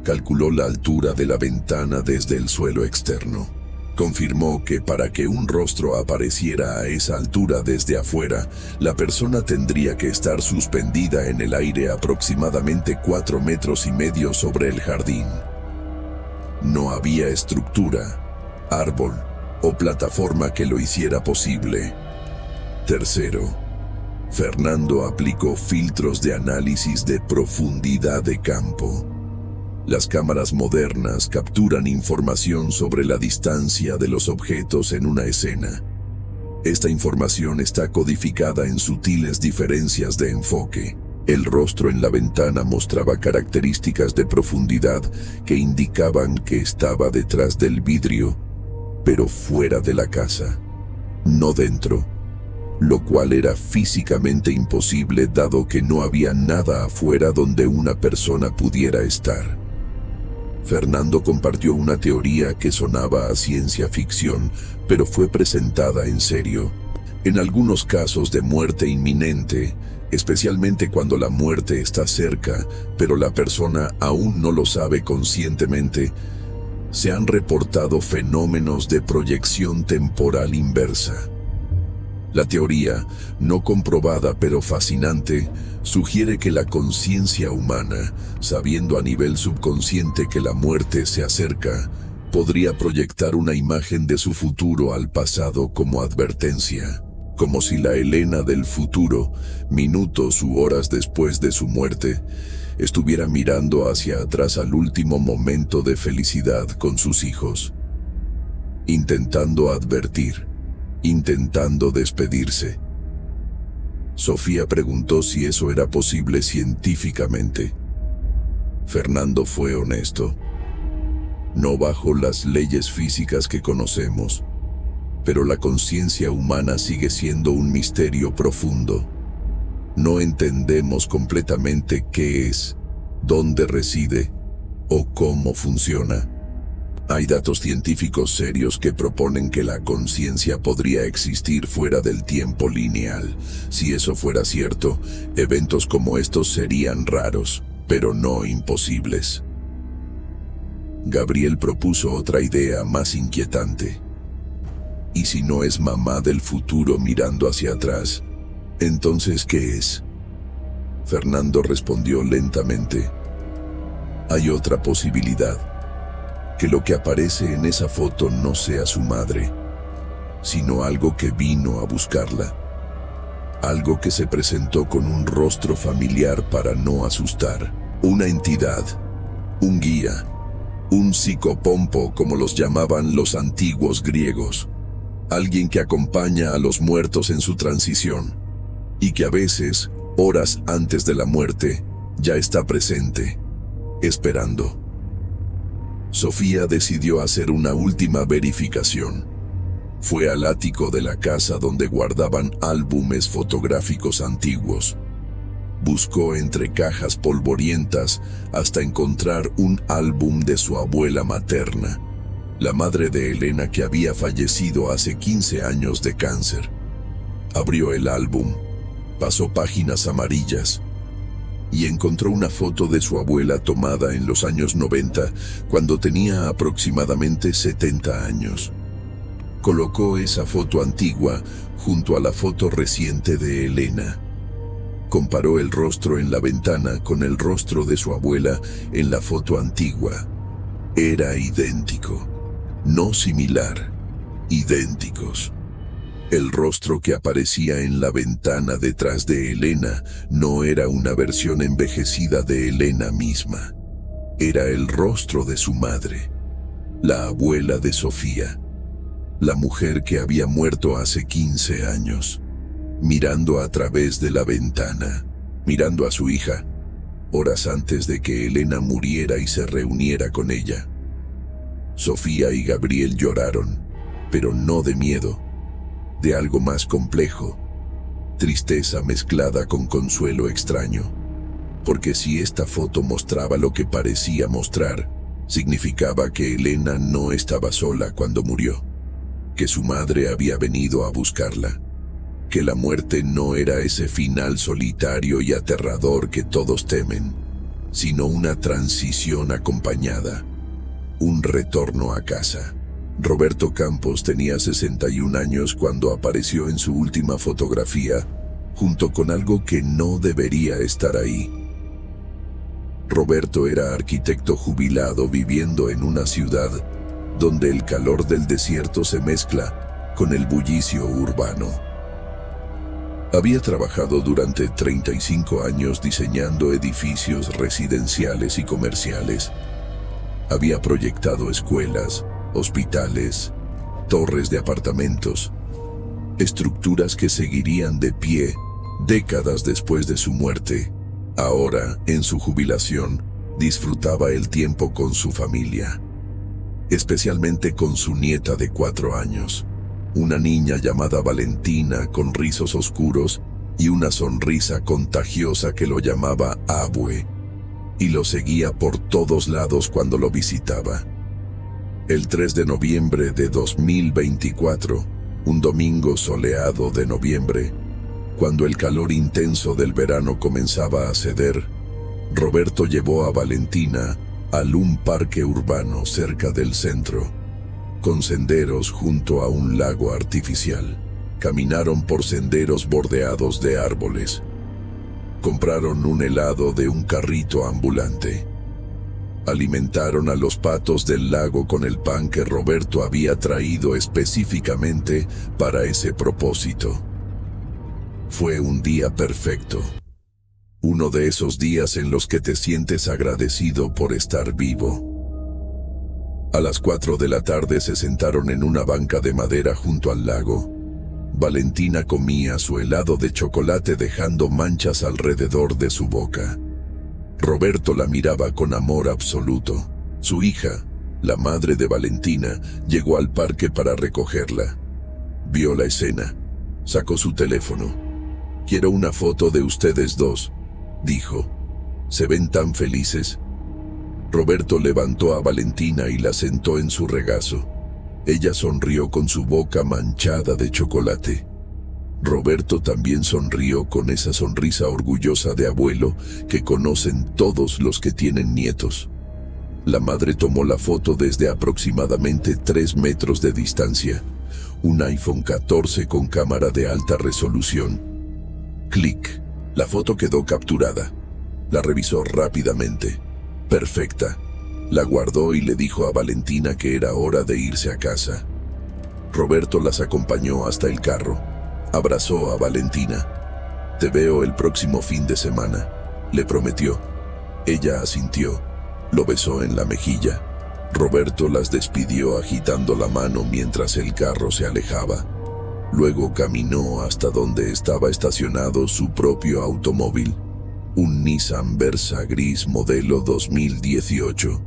Calculó la altura de la ventana desde el suelo externo. Confirmó que para que un rostro apareciera a esa altura desde afuera, la persona tendría que estar suspendida en el aire aproximadamente 4,5 metros sobre el jardín. No había estructura, árbol o plataforma que lo hiciera posible. Tercero, Fernando aplicó filtros de análisis de profundidad de campo. Las cámaras modernas capturan información sobre la distancia de los objetos en una escena. Esta información está codificada en sutiles diferencias de enfoque. El rostro en la ventana mostraba características de profundidad que indicaban que estaba detrás del vidrio, pero fuera de la casa, no dentro, lo cual era físicamente imposible dado que no había nada afuera donde una persona pudiera estar. Fernando compartió una teoría que sonaba a ciencia ficción, pero fue presentada en serio. En algunos casos de muerte inminente, especialmente cuando la muerte está cerca, pero la persona aún no lo sabe conscientemente, se han reportado fenómenos de proyección temporal inversa. La teoría, no comprobada pero fascinante, sugiere que la conciencia humana, sabiendo a nivel subconsciente que la muerte se acerca, podría proyectar una imagen de su futuro al pasado como advertencia, como si la Elena del futuro, minutos u horas después de su muerte, estuviera mirando hacia atrás al último momento de felicidad con sus hijos, intentando advertir, intentando despedirse. Sofía preguntó si eso era posible científicamente. Fernando fue honesto. No bajo las leyes físicas que conocemos, pero la conciencia humana sigue siendo un misterio profundo. No entendemos completamente qué es, dónde reside o cómo funciona. Hay datos científicos serios que proponen que la conciencia podría existir fuera del tiempo lineal. Si eso fuera cierto, eventos como estos serían raros, pero no imposibles. Gabriel propuso otra idea más inquietante. ¿Y si no es mamá del futuro mirando hacia atrás? ¿Entonces qué es? Fernando respondió lentamente. Hay otra posibilidad. Que lo que aparece en esa foto no sea su madre, sino algo que vino a buscarla. Algo que se presentó con un rostro familiar para no asustar. Una entidad, un guía, un psicopompo como los llamaban los antiguos griegos. Alguien que acompaña a los muertos en su transición y que a veces, horas antes de la muerte, ya está presente, esperando. Sofía decidió hacer una última verificación. Fue al ático de la casa donde guardaban álbumes fotográficos antiguos. Buscó entre cajas polvorientas hasta encontrar un álbum de su abuela materna, la madre de Elena que había fallecido hace 15 años de cáncer. Abrió el álbum, pasó páginas amarillas y encontró una foto de su abuela tomada en los años 90, cuando tenía aproximadamente 70 años. Colocó esa foto antigua junto a la foto reciente de Elena. Comparó el rostro en la ventana con el rostro de su abuela en la foto antigua. Era idéntico, no similar, idénticos. El rostro que aparecía en la ventana detrás de Elena no era una versión envejecida de Elena misma. Era el rostro de su madre, la abuela de Sofía, la mujer que había muerto hace 15 años, mirando a través de la ventana, mirando a su hija, horas antes de que Elena muriera y se reuniera con ella. Sofía y Gabriel lloraron, pero no de miedo, de algo más complejo, tristeza mezclada con consuelo extraño, porque si esta foto mostraba lo que parecía mostrar, significaba que Elena no estaba sola cuando murió, que su madre había venido a buscarla, que la muerte no era ese final solitario y aterrador que todos temen, sino una transición acompañada, un retorno a casa. Roberto Campos tenía 61 años cuando apareció en su última fotografía, junto con algo que no debería estar ahí. Roberto era arquitecto jubilado viviendo en una ciudad donde el calor del desierto se mezcla con el bullicio urbano. Había trabajado durante 35 años diseñando edificios residenciales y comerciales. Había proyectado escuelas, hospitales, torres de apartamentos, estructuras que seguirían de pie décadas después de su muerte. Ahora, en su jubilación, disfrutaba el tiempo con su familia, especialmente con su nieta de 4 años, una niña llamada Valentina con rizos oscuros y una sonrisa contagiosa que lo llamaba Abue, y lo seguía por todos lados cuando lo visitaba. El 3 de noviembre de 2024, un domingo soleado de noviembre, cuando el calor intenso del verano comenzaba a ceder, Roberto llevó a Valentina a un parque urbano cerca del centro, con senderos junto a un lago artificial. Caminaron por senderos bordeados de árboles. Compraron un helado de un carrito ambulante. Alimentaron a los patos del lago con el pan que Roberto había traído específicamente para ese propósito. Fue un día perfecto. Uno de esos días en los que te sientes agradecido por estar vivo. A las 4 de la tarde se sentaron en una banca de madera junto al lago. Valentina comía su helado de chocolate dejando manchas alrededor de su boca. Roberto la miraba con amor absoluto. Su hija, la madre de Valentina, llegó al parque para recogerla. Vio la escena. Sacó su teléfono. «Quiero una foto de ustedes dos», dijo. «Se ven tan felices». Roberto levantó a Valentina y la sentó en su regazo. Ella sonrió con su boca manchada de chocolate. Roberto también sonrió con esa sonrisa orgullosa de abuelo que conocen todos los que tienen nietos. La madre tomó la foto desde aproximadamente 3 metros de distancia. Un iPhone 14 con cámara de alta resolución. Clic. La foto quedó capturada. La revisó rápidamente. Perfecta. La guardó y le dijo a Valentina que era hora de irse a casa. Roberto las acompañó hasta el carro. Abrazó a Valentina. «Te veo el próximo fin de semana», le prometió. Ella asintió. Lo besó en la mejilla. Roberto las despidió agitando la mano mientras el carro se alejaba. Luego caminó hasta donde estaba estacionado su propio automóvil, un Nissan Versa gris modelo 2018.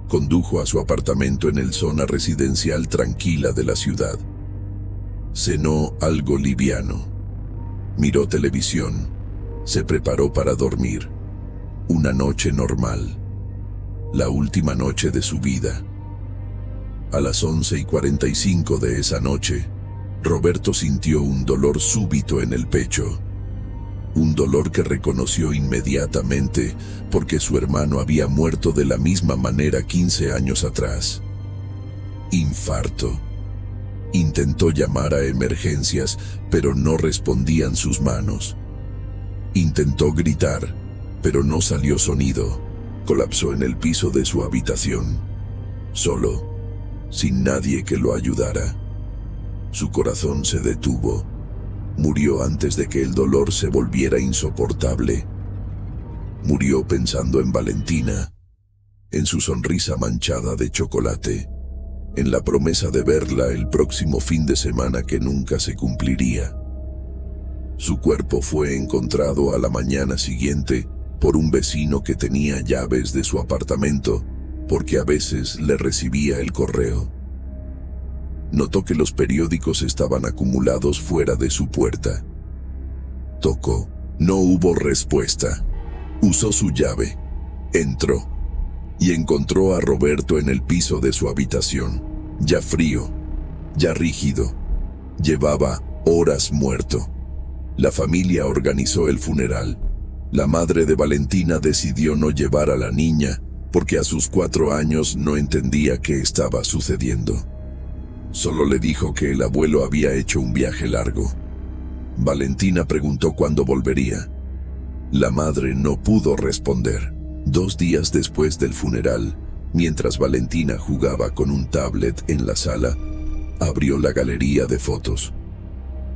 Condujo a su apartamento en el zona residencial tranquila de la ciudad. Cenó algo liviano. Miró televisión. Se preparó para dormir. Una noche normal. La última noche de su vida. A las 11:45 de esa noche, Roberto sintió un dolor súbito en el pecho. Un dolor que reconoció inmediatamente porque su hermano había muerto de la misma manera 15 años atrás. Infarto. Intentó llamar a emergencias, pero no respondían sus manos. Intentó gritar, pero no salió sonido. Colapsó en el piso de su habitación. Solo, sin nadie que lo ayudara. Su corazón se detuvo. Murió antes de que el dolor se volviera insoportable. Murió pensando en Valentina, en su sonrisa manchada de chocolate, en la promesa de verla el próximo fin de semana que nunca se cumpliría. Su cuerpo fue encontrado a la mañana siguiente por un vecino que tenía llaves de su apartamento, porque a veces le recibía el correo. Notó que los periódicos estaban acumulados fuera de su puerta. Tocó. No hubo respuesta. Usó su llave. Entró. Y encontró a Roberto en el piso de su habitación, ya frío, ya rígido. Llevaba horas muerto. La familia organizó el funeral. La madre de Valentina decidió no llevar a la niña porque a sus 4 años no entendía qué estaba sucediendo. Solo le dijo que el abuelo había hecho un viaje largo. Valentina preguntó cuándo volvería. La madre no pudo responder. 2 días después del funeral, mientras Valentina jugaba con un tablet en la sala, abrió la galería de fotos.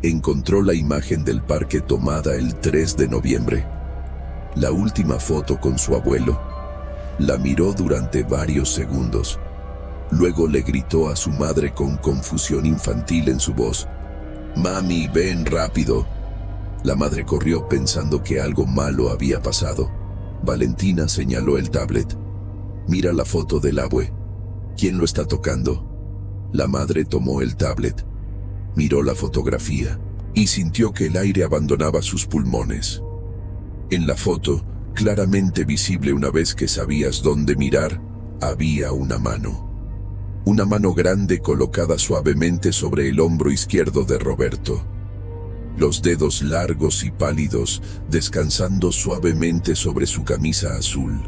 encontró la imagen del parque tomada el 3 de noviembre. La última foto con su abuelo. La miró durante varios segundos. Luego le gritó a su madre con confusión infantil en su voz: «Mami, ven rápido». La madre corrió pensando que algo malo había pasado. Valentina señaló el tablet. «Mira la foto del abue. ¿Quién lo está tocando?». La madre tomó el tablet, miró la fotografía y sintió que el aire abandonaba sus pulmones. En la foto, claramente visible una vez que sabías dónde mirar, había una mano. Una mano grande colocada suavemente sobre el hombro izquierdo de Roberto. Los dedos largos y pálidos descansando suavemente sobre su camisa azul.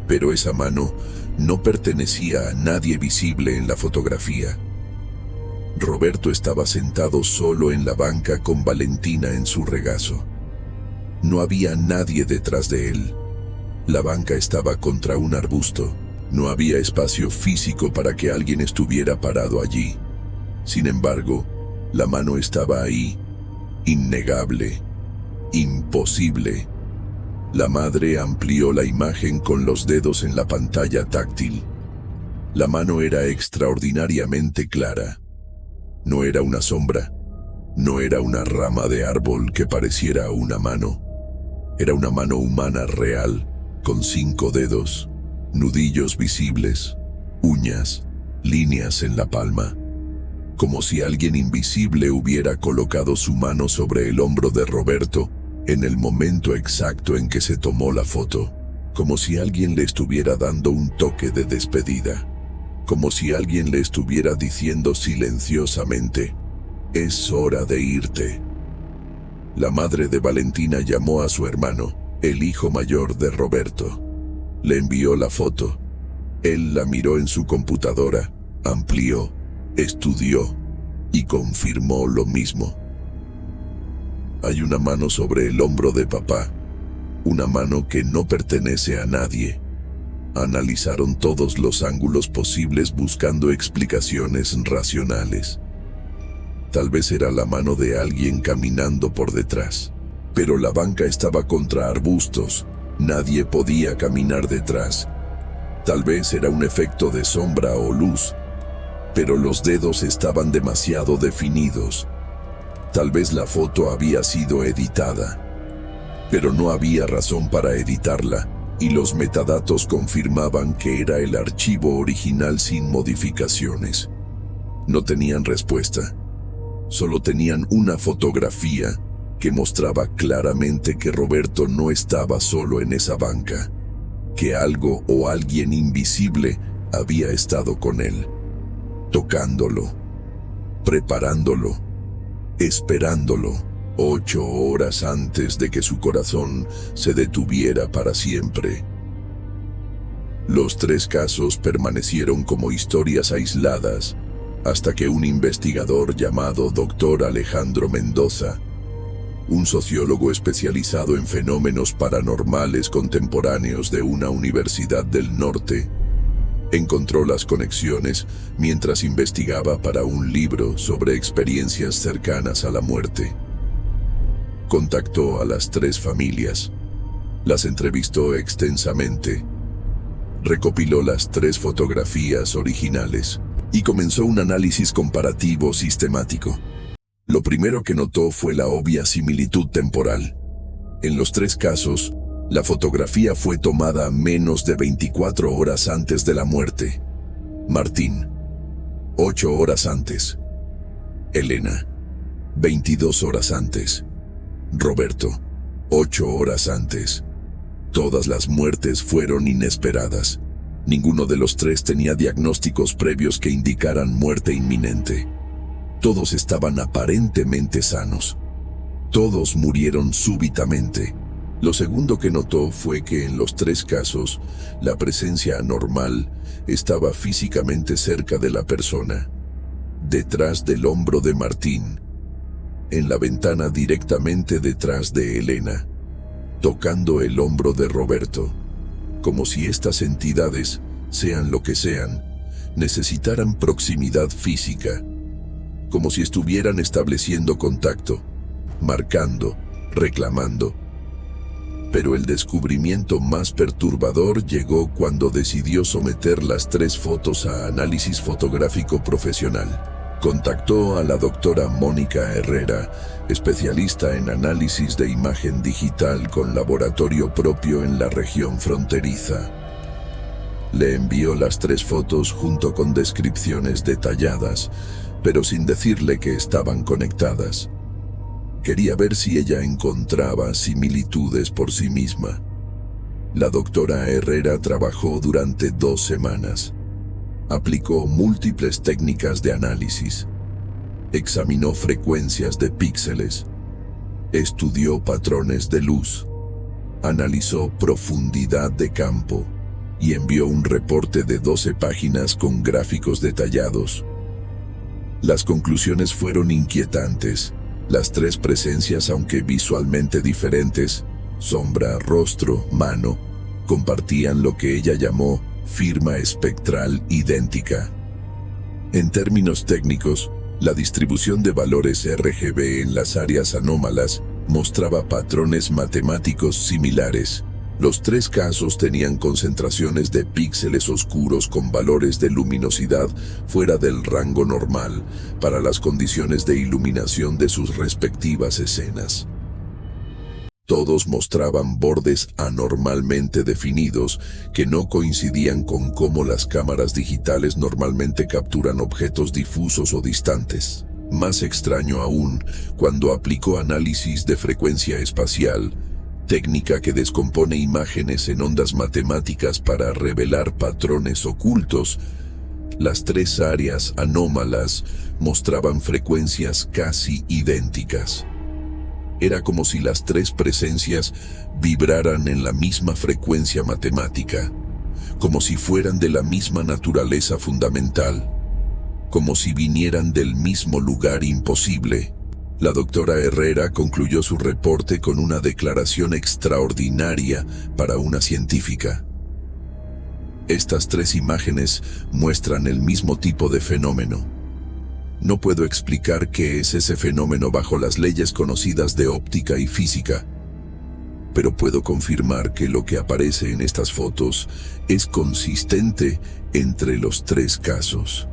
Pero esa mano no pertenecía a nadie visible en la fotografía. Roberto estaba sentado solo en la banca con Valentina en su regazo. No había nadie detrás de él. La banca estaba contra un arbusto. No había espacio físico para que alguien estuviera parado allí. Sin embargo, la mano estaba ahí, innegable, imposible. La madre amplió la imagen con los dedos en la pantalla táctil. La mano era extraordinariamente clara. No era una sombra, no era una rama de árbol que pareciera una mano. Era una mano humana real, con 5 dedos, nudillos visibles, uñas, líneas en la palma. Como si alguien invisible hubiera colocado su mano sobre el hombro de Roberto en el momento exacto en que se tomó la foto, como si alguien le estuviera dando un toque de despedida, como si alguien le estuviera diciendo silenciosamente: «Es hora de irte». La madre de Valentina llamó a su hermano, el hijo mayor de Roberto. Le envió la foto. Él la miró en su computadora, amplió, estudió y confirmó lo mismo. Hay una mano sobre el hombro de papá, una mano que no pertenece a nadie. Analizaron todos los ángulos posibles buscando explicaciones racionales. Tal vez era la mano de alguien caminando por detrás, pero la banca estaba contra arbustos, nadie podía caminar detrás. Tal vez era un efecto de sombra o luz, pero los dedos estaban demasiado definidos. Tal vez la foto había sido editada, pero no había razón para editarla, y los metadatos confirmaban que era el archivo original sin modificaciones. No tenían respuesta. Solo tenían una fotografía que mostraba claramente que Roberto no estaba solo en esa banca, que algo o alguien invisible había estado con él, tocándolo, preparándolo, esperándolo 8 horas antes de que su corazón se detuviera para siempre. Los 3 casos permanecieron como historias aisladas hasta que un investigador llamado Dr. Alejandro Mendoza, un sociólogo especializado en fenómenos paranormales contemporáneos de una universidad del norte, encontró las conexiones mientras investigaba para un libro sobre experiencias cercanas a la muerte. Contactó a las 3 familias, las entrevistó extensamente, recopiló las 3 fotografías originales y comenzó un análisis comparativo sistemático. Lo primero que notó fue la obvia similitud temporal. En los 3 casos, la fotografía fue tomada menos de 24 horas antes de la muerte. Martín, 8 horas antes. Elena, 22 horas antes. Roberto, 8 horas antes. Todas las muertes fueron inesperadas. Ninguno de los 3 tenía diagnósticos previos que indicaran muerte inminente. Todos estaban aparentemente sanos. Todos murieron súbitamente. Lo segundo que notó fue que en los 3 casos, la presencia anormal estaba físicamente cerca de la persona, detrás del hombro de Martín, en la ventana directamente detrás de Elena, tocando el hombro de Roberto, como si estas entidades, sean lo que sean, necesitaran proximidad física. como si estuvieran estableciendo contacto, marcando, reclamando. Pero el descubrimiento más perturbador llegó cuando decidió someter las 3 fotos a análisis fotográfico profesional. Contactó a la doctora Mónica Herrera, especialista en análisis de imagen digital con laboratorio propio en la región fronteriza. Le envió las 3 fotos junto con descripciones detalladas, pero sin decirle que estaban conectadas. Quería ver si ella encontraba similitudes por sí misma. La doctora Herrera trabajó durante 2 semanas. Aplicó múltiples técnicas de análisis. Examinó frecuencias de píxeles. Estudió patrones de luz. Analizó profundidad de campo y envió un reporte de 12 páginas con gráficos detallados. Las conclusiones fueron inquietantes. Las 3 presencias, aunque visualmente diferentes, sombra, rostro, mano, compartían lo que ella llamó firma espectral idéntica. En términos técnicos, la distribución de valores RGB en las áreas anómalas mostraba patrones matemáticos similares. Los 3 casos tenían concentraciones de píxeles oscuros con valores de luminosidad fuera del rango normal para las condiciones de iluminación de sus respectivas escenas. Todos mostraban bordes anormalmente definidos que no coincidían con cómo las cámaras digitales normalmente capturan objetos difusos o distantes. Más extraño aún, cuando aplicó análisis de frecuencia espacial, técnica que descompone imágenes en ondas matemáticas para revelar patrones ocultos, las 3 áreas anómalas mostraban frecuencias casi idénticas. Era como si las 3 presencias vibraran en la misma frecuencia matemática, como si fueran de la misma naturaleza fundamental, como si vinieran del mismo lugar imposible. La doctora Herrera concluyó su reporte con una declaración extraordinaria para una científica. Estas 3 imágenes muestran el mismo tipo de fenómeno. No puedo explicar qué es ese fenómeno bajo las leyes conocidas de óptica y física, pero puedo confirmar que lo que aparece en estas fotos es consistente entre los 3 casos.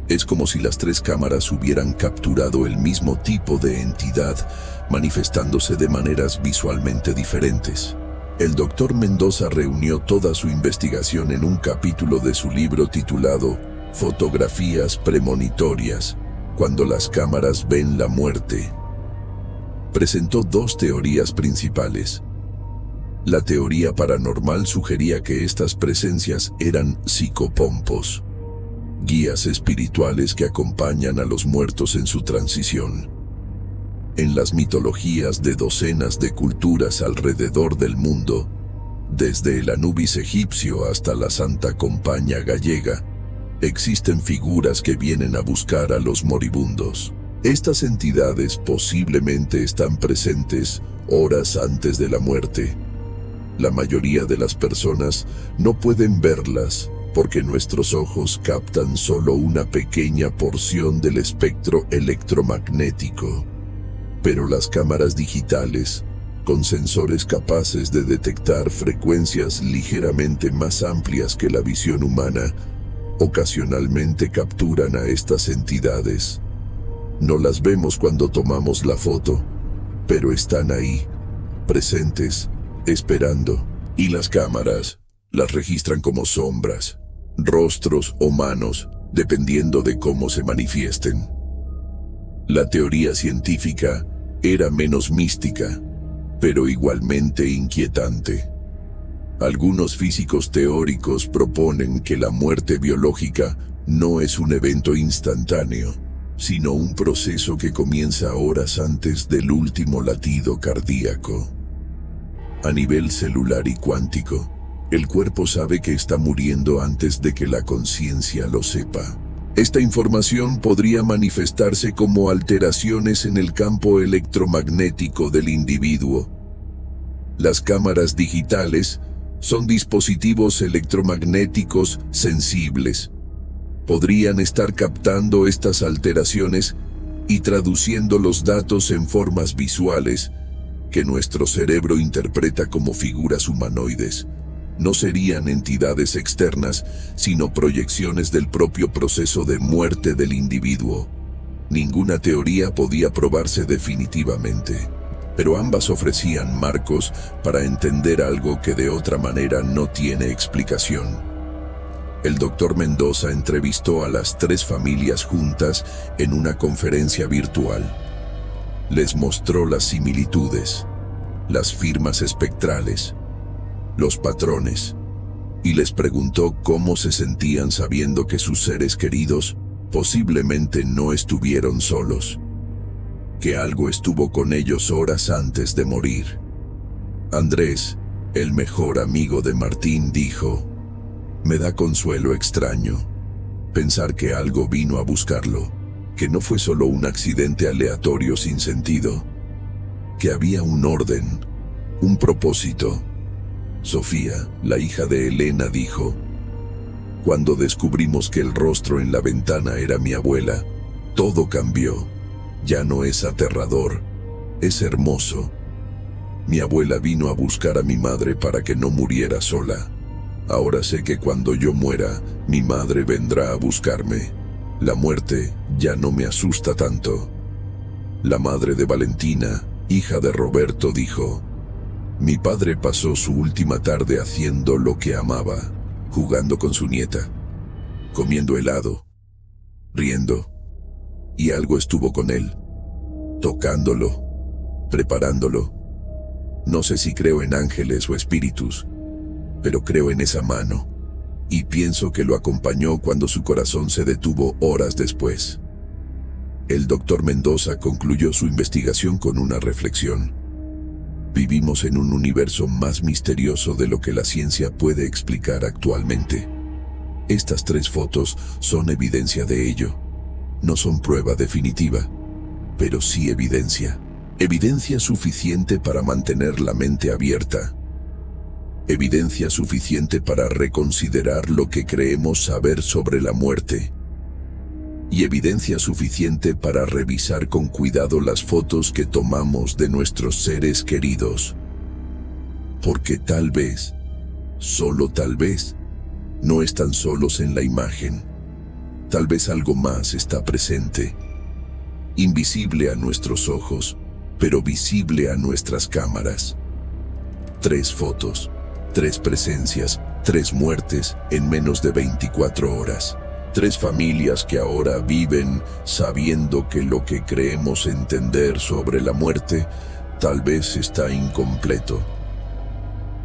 Es como si las 3 cámaras hubieran capturado el mismo tipo de entidad, manifestándose de maneras visualmente diferentes. El doctor Mendoza reunió toda su investigación en un capítulo de su libro titulado Fotografías premonitorias, cuando las cámaras ven la muerte. Presentó 2 teorías principales. La teoría paranormal sugería que estas presencias eran psicopompos, guías espirituales que acompañan a los muertos en su transición. En las mitologías de docenas de culturas alrededor del mundo, desde el Anubis egipcio hasta la Santa Compaña gallega, existen figuras que vienen a buscar a los moribundos. Estas entidades posiblemente están presentes horas antes de la muerte. La mayoría de las personas no pueden verlas porque nuestros ojos captan solo una pequeña porción del espectro electromagnético. Pero las cámaras digitales, con sensores capaces de detectar frecuencias ligeramente más amplias que la visión humana, ocasionalmente capturan a estas entidades. No las vemos cuando tomamos la foto, pero están ahí, presentes, esperando. Y las cámaras las registran como sombras, rostros o manos, dependiendo de cómo se manifiesten. La teoría científica era menos mística, pero igualmente inquietante. Algunos físicos teóricos proponen que la muerte biológica no es un evento instantáneo, sino un proceso que comienza horas antes del último latido cardíaco. A nivel celular y cuántico, el cuerpo sabe que está muriendo antes de que la conciencia lo sepa. Esta información podría manifestarse como alteraciones en el campo electromagnético del individuo. Las cámaras digitales son dispositivos electromagnéticos sensibles. Podrían estar captando estas alteraciones y traduciendo los datos en formas visuales que nuestro cerebro interpreta como figuras humanoides. No serían entidades externas, sino proyecciones del propio proceso de muerte del individuo. Ninguna teoría podía probarse definitivamente, pero ambas ofrecían marcos para entender algo que de otra manera no tiene explicación. El doctor Mendoza entrevistó a las 3 familias juntas en una conferencia virtual. Les mostró las similitudes, las firmas espectrales, los patrones, y les preguntó cómo se sentían sabiendo que sus seres queridos posiblemente no estuvieron solos, que algo estuvo con ellos horas antes de morir. Andrés, el mejor amigo de Martín, dijo: "Me da consuelo extraño pensar que algo vino a buscarlo, que no fue solo un accidente aleatorio sin sentido, que había un orden, un propósito". Sofía, la hija de Elena, dijo: "Cuando descubrimos que el rostro en la ventana era mi abuela, todo cambió. Ya no es aterrador, es hermoso. Mi abuela vino a buscar a mi madre para que no muriera sola. Ahora sé que cuando yo muera, mi madre vendrá a buscarme. La muerte ya no me asusta tanto". La madre de Valentina, hija de Roberto, dijo: "Mi padre pasó su última tarde haciendo lo que amaba, jugando con su nieta, comiendo helado, riendo, y algo estuvo con él, tocándolo, preparándolo. No sé si creo en ángeles o espíritus, pero creo en esa mano, y pienso que lo acompañó cuando su corazón se detuvo horas después". El doctor Mendoza concluyó su investigación con una reflexión: vivimos en un universo más misterioso de lo que la ciencia puede explicar actualmente. Estas 3 fotos son evidencia de ello. No son prueba definitiva, pero sí evidencia. Evidencia suficiente para mantener la mente abierta. Evidencia suficiente para reconsiderar lo que creemos saber sobre la muerte. Y evidencia suficiente para revisar con cuidado las fotos que tomamos de nuestros seres queridos. Porque tal vez, solo tal vez, no están solos en la imagen. Tal vez algo más está presente, invisible a nuestros ojos, pero visible a nuestras cámaras. 3 fotos, 3 presencias, 3 muertes en menos de 24 horas. 3 familias que ahora viven sabiendo que lo que creemos entender sobre la muerte tal vez está incompleto,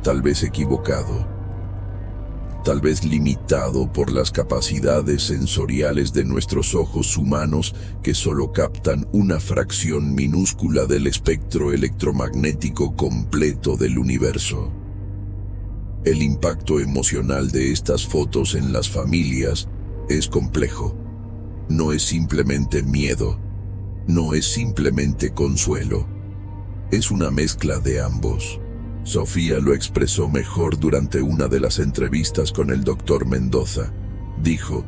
tal vez equivocado, tal vez limitado por las capacidades sensoriales de nuestros ojos humanos que solo captan una fracción minúscula del espectro electromagnético completo del universo. El impacto emocional de estas fotos en las familias es complejo. No es simplemente miedo, no es simplemente consuelo. Es una mezcla de ambos. Sofía lo expresó mejor durante una de las entrevistas con el doctor Mendoza. Dijo: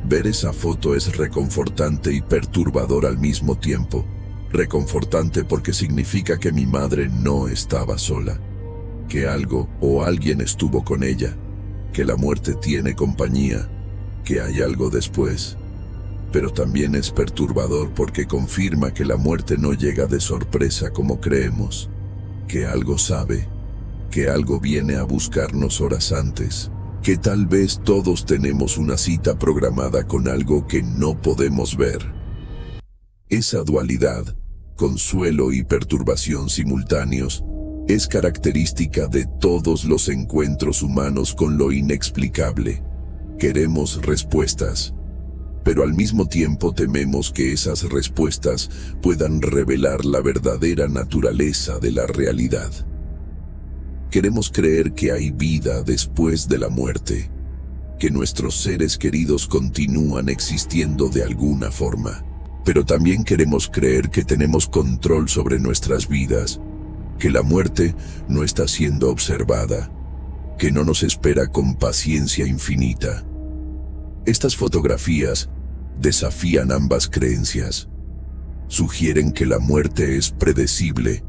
"Ver esa foto es reconfortante y perturbador al mismo tiempo. Reconfortante porque significa que mi madre no estaba sola, que algo o alguien estuvo con ella, que la muerte tiene compañía, que hay algo después. Pero también es perturbador porque confirma que la muerte no llega de sorpresa como creemos, que algo sabe, que algo viene a buscarnos horas antes, que tal vez todos tenemos una cita programada con algo que no podemos ver". Esa dualidad, consuelo y perturbación simultáneos, es característica de todos los encuentros humanos con lo inexplicable. Queremos respuestas, pero al mismo tiempo tememos que esas respuestas puedan revelar la verdadera naturaleza de la realidad. Queremos creer que hay vida después de la muerte, que nuestros seres queridos continúan existiendo de alguna forma, pero también queremos creer que tenemos control sobre nuestras vidas, que la muerte no está siendo observada, que no nos espera con paciencia infinita. Estas fotografías desafían ambas creencias. Sugieren que la muerte es predecible,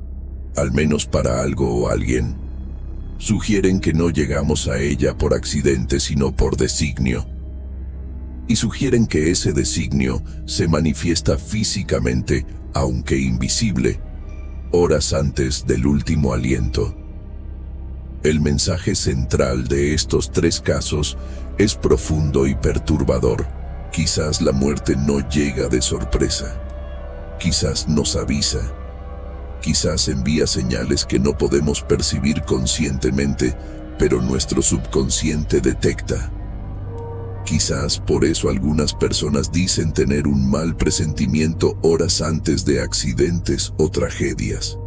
al menos para algo o alguien. Sugieren que no llegamos a ella por accidente, sino por designio. Y sugieren que ese designio se manifiesta físicamente, aunque invisible, horas antes del último aliento. El mensaje central de estos tres casos es profundo y perturbador. Quizás la muerte no llega de sorpresa. Quizás nos avisa. Quizás envía señales que no podemos percibir conscientemente, pero nuestro subconsciente detecta. Quizás por eso algunas personas dicen tener un mal presentimiento horas antes de accidentes o tragedias.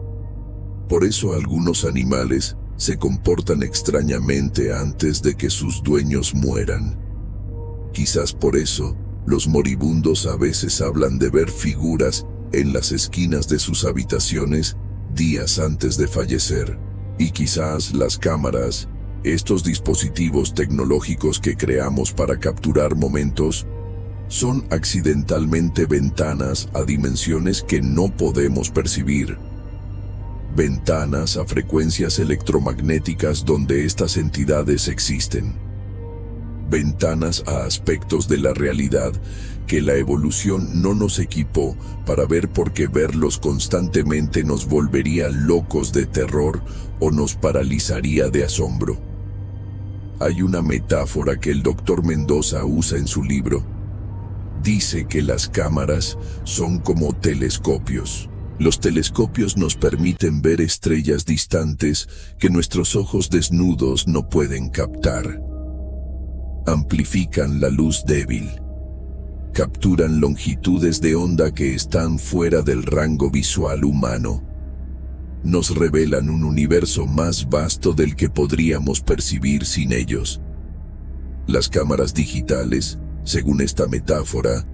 Por eso algunos animales se comportan extrañamente antes de que sus dueños mueran. Quizás por eso los moribundos a veces hablan de ver figuras en las esquinas de sus habitaciones días antes de fallecer. Y quizás las cámaras, estos dispositivos tecnológicos que creamos para capturar momentos, son accidentalmente ventanas a dimensiones que no podemos percibir. Ventanas a frecuencias electromagnéticas donde estas entidades existen. Ventanas a aspectos de la realidad que la evolución no nos equipó para ver, porque verlos constantemente nos volvería locos de terror o nos paralizaría de asombro. Hay una metáfora que el Dr. Mendoza usa en su libro. Dice que las cámaras son como telescopios. Los telescopios nos permiten ver estrellas distantes que nuestros ojos desnudos no pueden captar. Amplifican la luz débil. Capturan longitudes de onda que están fuera del rango visual humano. Nos revelan un universo más vasto del que podríamos percibir sin ellos. Las cámaras digitales, según esta metáfora,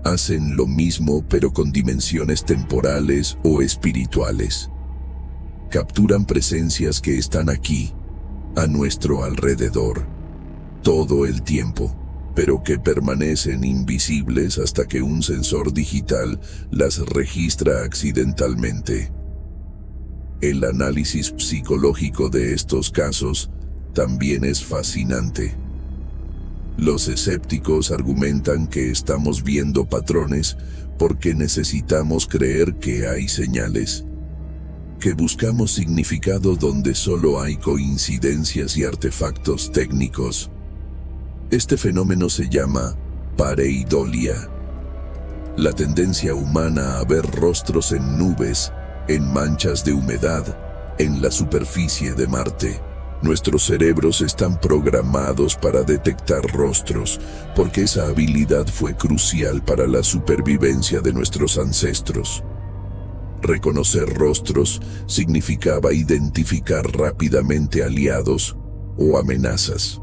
hacen lo mismo pero con dimensiones temporales o espirituales. Capturan presencias que están aquí, a nuestro alrededor, todo el tiempo, pero que permanecen invisibles hasta que un sensor digital las registra accidentalmente. El análisis psicológico de estos casos también es fascinante. Los escépticos argumentan que estamos viendo patrones porque necesitamos creer que hay señales, que buscamos significado donde solo hay coincidencias y artefactos técnicos. Este fenómeno se llama pareidolia, la tendencia humana a ver rostros en nubes, en manchas de humedad, en la superficie de Marte. Nuestros cerebros están programados para detectar rostros, porque esa habilidad fue crucial para la supervivencia de nuestros ancestros. Reconocer rostros significaba identificar rápidamente aliados o amenazas.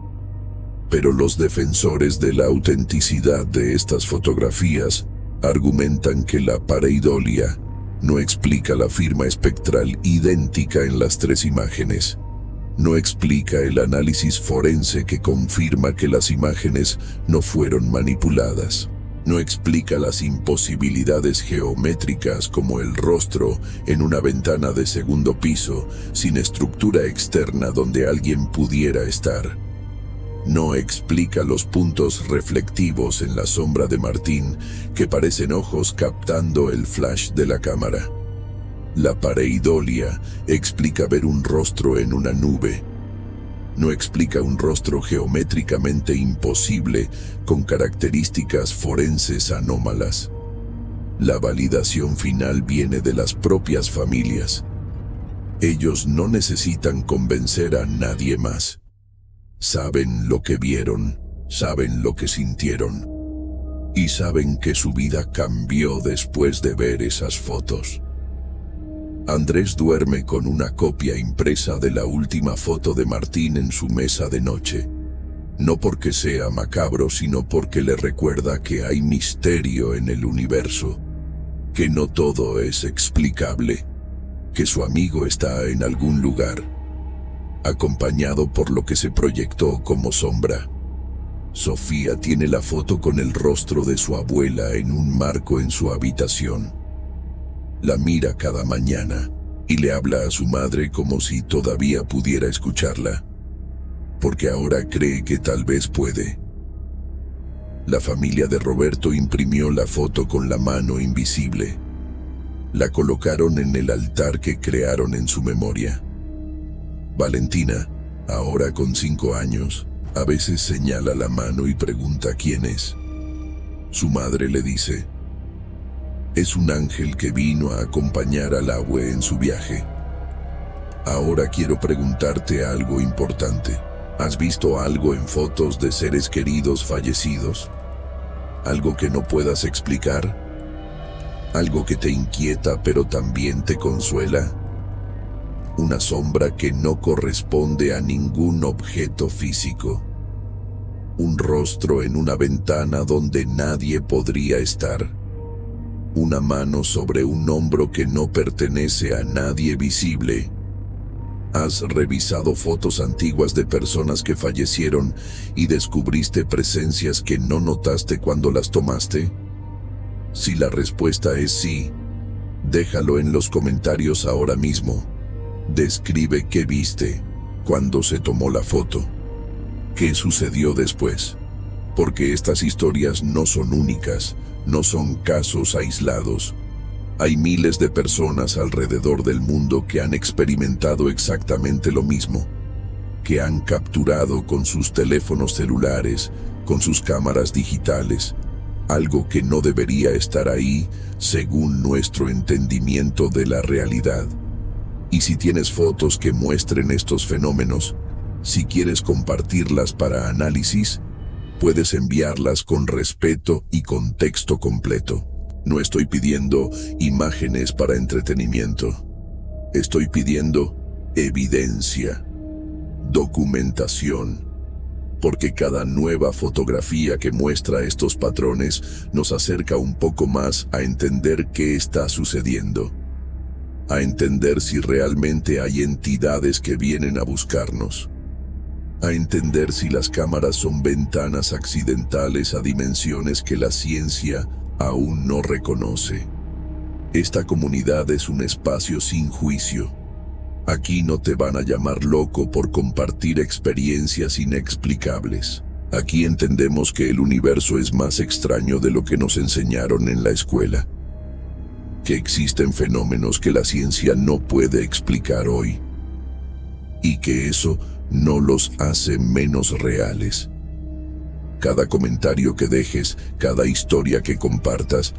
Pero los defensores de la autenticidad de estas fotografías argumentan que la pareidolia no explica la firma espectral idéntica en las tres imágenes. No explica el análisis forense que confirma que las imágenes no fueron manipuladas. No explica las imposibilidades geométricas como el rostro en una ventana de segundo piso sin estructura externa donde alguien pudiera estar. No explica los puntos reflectivos en la sombra de Martín que parecen ojos captando el flash de la cámara. La pareidolia explica ver un rostro en una nube. No explica un rostro geométricamente imposible con características forenses anómalas. La validación final viene de las propias familias. Ellos no necesitan convencer a nadie más. Saben lo que vieron, saben lo que sintieron, y saben que su vida cambió después de ver esas fotos. Andrés duerme con una copia impresa de la última foto de Martín en su mesa de noche. No porque sea macabro, sino porque le recuerda que hay misterio en el universo, que no todo es explicable, que su amigo está en algún lugar, acompañado por lo que se proyectó como sombra. Sofía tiene la foto con el rostro de su abuela en un marco en su habitación. La mira cada mañana y le habla a su madre como si todavía pudiera escucharla, porque ahora cree que tal vez puede. La familia de Roberto imprimió la foto con la mano invisible. La colocaron en el altar que crearon en su memoria. Valentina, ahora con 5 años, a veces señala la mano y pregunta quién es. Su madre le dice: es un ángel que vino a acompañar al abue en su viaje. Ahora quiero preguntarte algo importante. ¿Has visto algo en fotos de seres queridos fallecidos? ¿Algo que no puedas explicar? ¿Algo que te inquieta pero también te consuela? Una sombra que no corresponde a ningún objeto físico. Un rostro en una ventana donde nadie podría estar. Una mano sobre un hombro que no pertenece a nadie visible. ¿Has revisado fotos antiguas de personas que fallecieron y descubriste presencias que no notaste cuando las tomaste? Si la respuesta es sí, déjalo en los comentarios ahora mismo. Describe qué viste, cuándo se tomó la foto, qué sucedió después. Porque estas historias no son únicas, no son casos aislados. Hay miles de personas alrededor del mundo que han experimentado exactamente lo mismo, que han capturado con sus teléfonos celulares, con sus cámaras digitales, algo que no debería estar ahí según nuestro entendimiento de la realidad. Y si tienes fotos que muestren estos fenómenos, si quieres compartirlas para análisis, puedes enviarlas con respeto y contexto completo. No estoy pidiendo imágenes para entretenimiento. Estoy pidiendo evidencia, documentación, porque cada nueva fotografía que muestra estos patrones nos acerca un poco más a entender qué está sucediendo, a entender si realmente hay entidades que vienen a buscarnos, a entender si las cámaras son ventanas accidentales a dimensiones que la ciencia aún no reconoce. Esta comunidad es un espacio sin juicio. Aquí no te van a llamar loco por compartir experiencias inexplicables. Aquí entendemos que el universo es más extraño de lo que nos enseñaron en la escuela, que existen fenómenos que la ciencia no puede explicar hoy, y que eso no los hace menos reales. Cada comentario que dejes, cada historia que compartas,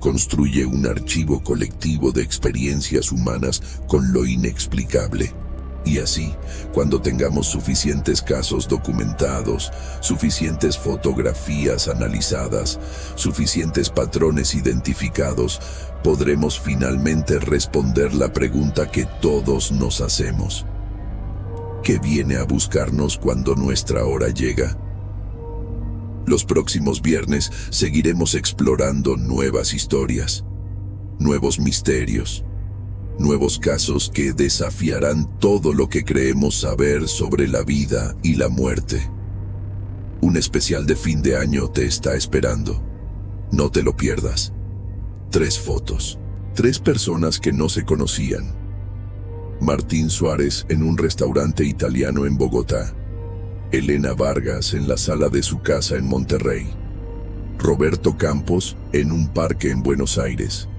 construye un archivo colectivo de experiencias humanas con lo inexplicable. Y así, cuando tengamos suficientes casos documentados, suficientes fotografías analizadas, suficientes patrones identificados, podremos finalmente responder la pregunta que todos nos hacemos: ¿qué viene a buscarnos cuando nuestra hora llega? Los próximos viernes seguiremos explorando nuevas historias, nuevos misterios, nuevos casos que desafiarán todo lo que creemos saber sobre la vida y la muerte. Un especial de fin de año te está esperando. No te lo pierdas. 3 fotos. 3 personas que no se conocían. Martín Suárez en un restaurante italiano en Bogotá. Elena Vargas en la sala de su casa en Monterrey. Roberto Campos en un parque en Buenos Aires.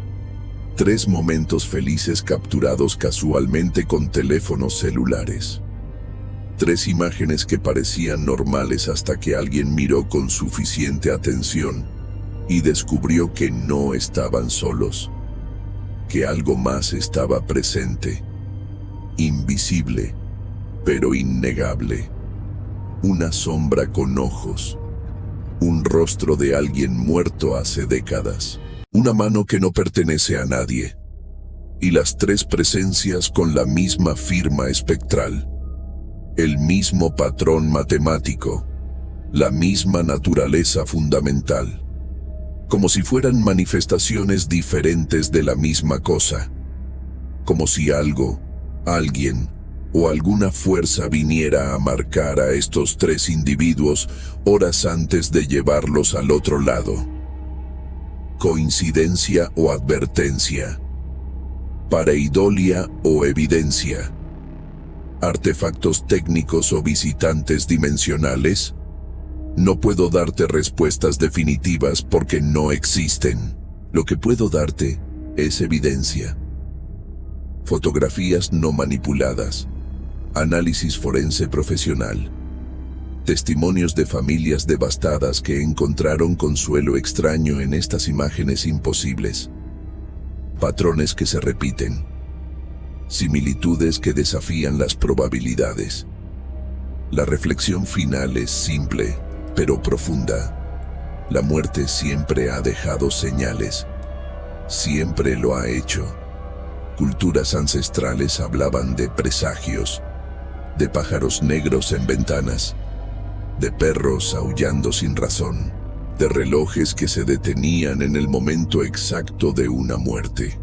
3 momentos felices capturados casualmente con teléfonos celulares. 3 imágenes que parecían normales hasta que alguien miró con suficiente atención y descubrió que no estaban solos, que algo más estaba presente, invisible, pero innegable. Una sombra con ojos, un rostro de alguien muerto hace décadas, una mano que no pertenece a nadie, y las 3 presencias con la misma firma espectral, el mismo patrón matemático, la misma naturaleza fundamental, como si fueran manifestaciones diferentes de la misma cosa, como si algo, alguien, o alguna fuerza viniera a marcar a estos tres individuos horas antes de llevarlos al otro lado. Coincidencia o advertencia. Pareidolia o evidencia. Artefactos técnicos o visitantes dimensionales. No puedo darte respuestas definitivas porque no existen. Lo que puedo darte es evidencia. Fotografías no manipuladas. Análisis forense profesional. Testimonios de familias devastadas que encontraron consuelo extraño en estas imágenes imposibles. Patrones que se repiten. Similitudes que desafían las probabilidades. La reflexión final es simple, pero profunda. La muerte siempre ha dejado señales. Siempre lo ha hecho. Culturas ancestrales hablaban de presagios, de pájaros negros en ventanas, de perros aullando sin razón, de relojes que se detenían en el momento exacto de una muerte.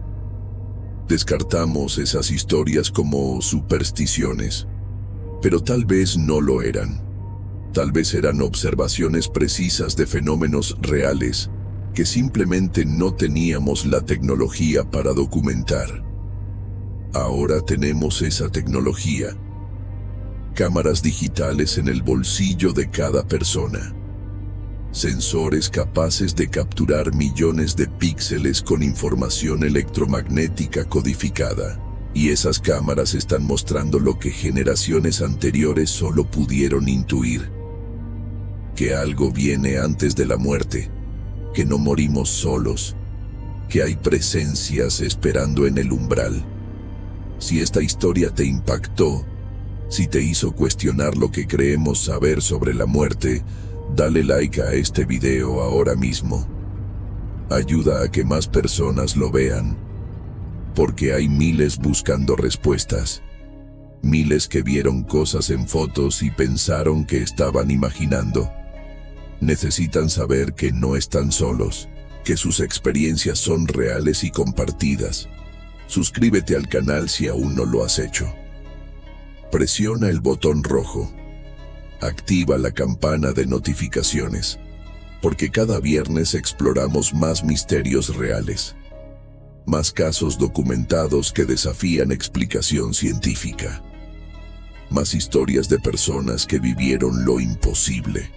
Descartamos esas historias como supersticiones, pero tal vez no lo eran. Tal vez eran observaciones precisas de fenómenos reales que simplemente no teníamos la tecnología para documentar. Ahora tenemos esa tecnología. Cámaras digitales en el bolsillo de cada persona. Sensores capaces de capturar millones de píxeles con información electromagnética codificada. Y esas cámaras están mostrando lo que generaciones anteriores solo pudieron intuir. Que algo viene antes de la muerte, que no morimos solos, que hay presencias esperando en el umbral. Si esta historia te impactó, si te hizo cuestionar lo que creemos saber sobre la muerte, dale like a este video ahora mismo. Ayuda a que más personas lo vean, porque hay miles buscando respuestas. Miles que vieron cosas en fotos y pensaron que estaban imaginando. Necesitan saber que no están solos, que sus experiencias son reales y compartidas. Suscríbete al canal si aún no lo has hecho. Presiona el botón rojo. Activa la campana de notificaciones, porque cada viernes exploramos más misterios reales, más casos documentados que desafían explicación científica, más historias de personas que vivieron lo imposible.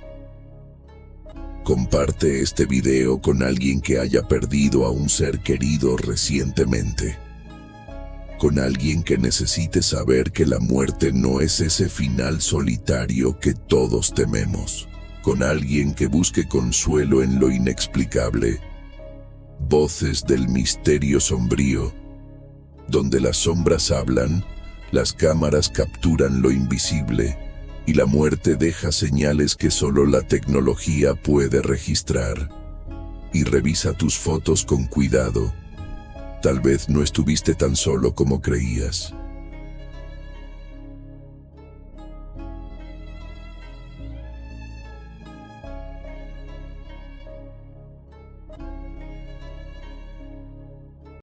Comparte este video con alguien que haya perdido a un ser querido recientemente, con alguien que necesite saber que la muerte no es ese final solitario que todos tememos, con alguien que busque consuelo en lo inexplicable. Voces del misterio sombrío, donde las sombras hablan, las cámaras capturan lo invisible, y la muerte deja señales que solo la tecnología puede registrar. Y revisa tus fotos con cuidado. Tal vez no estuviste tan solo como creías.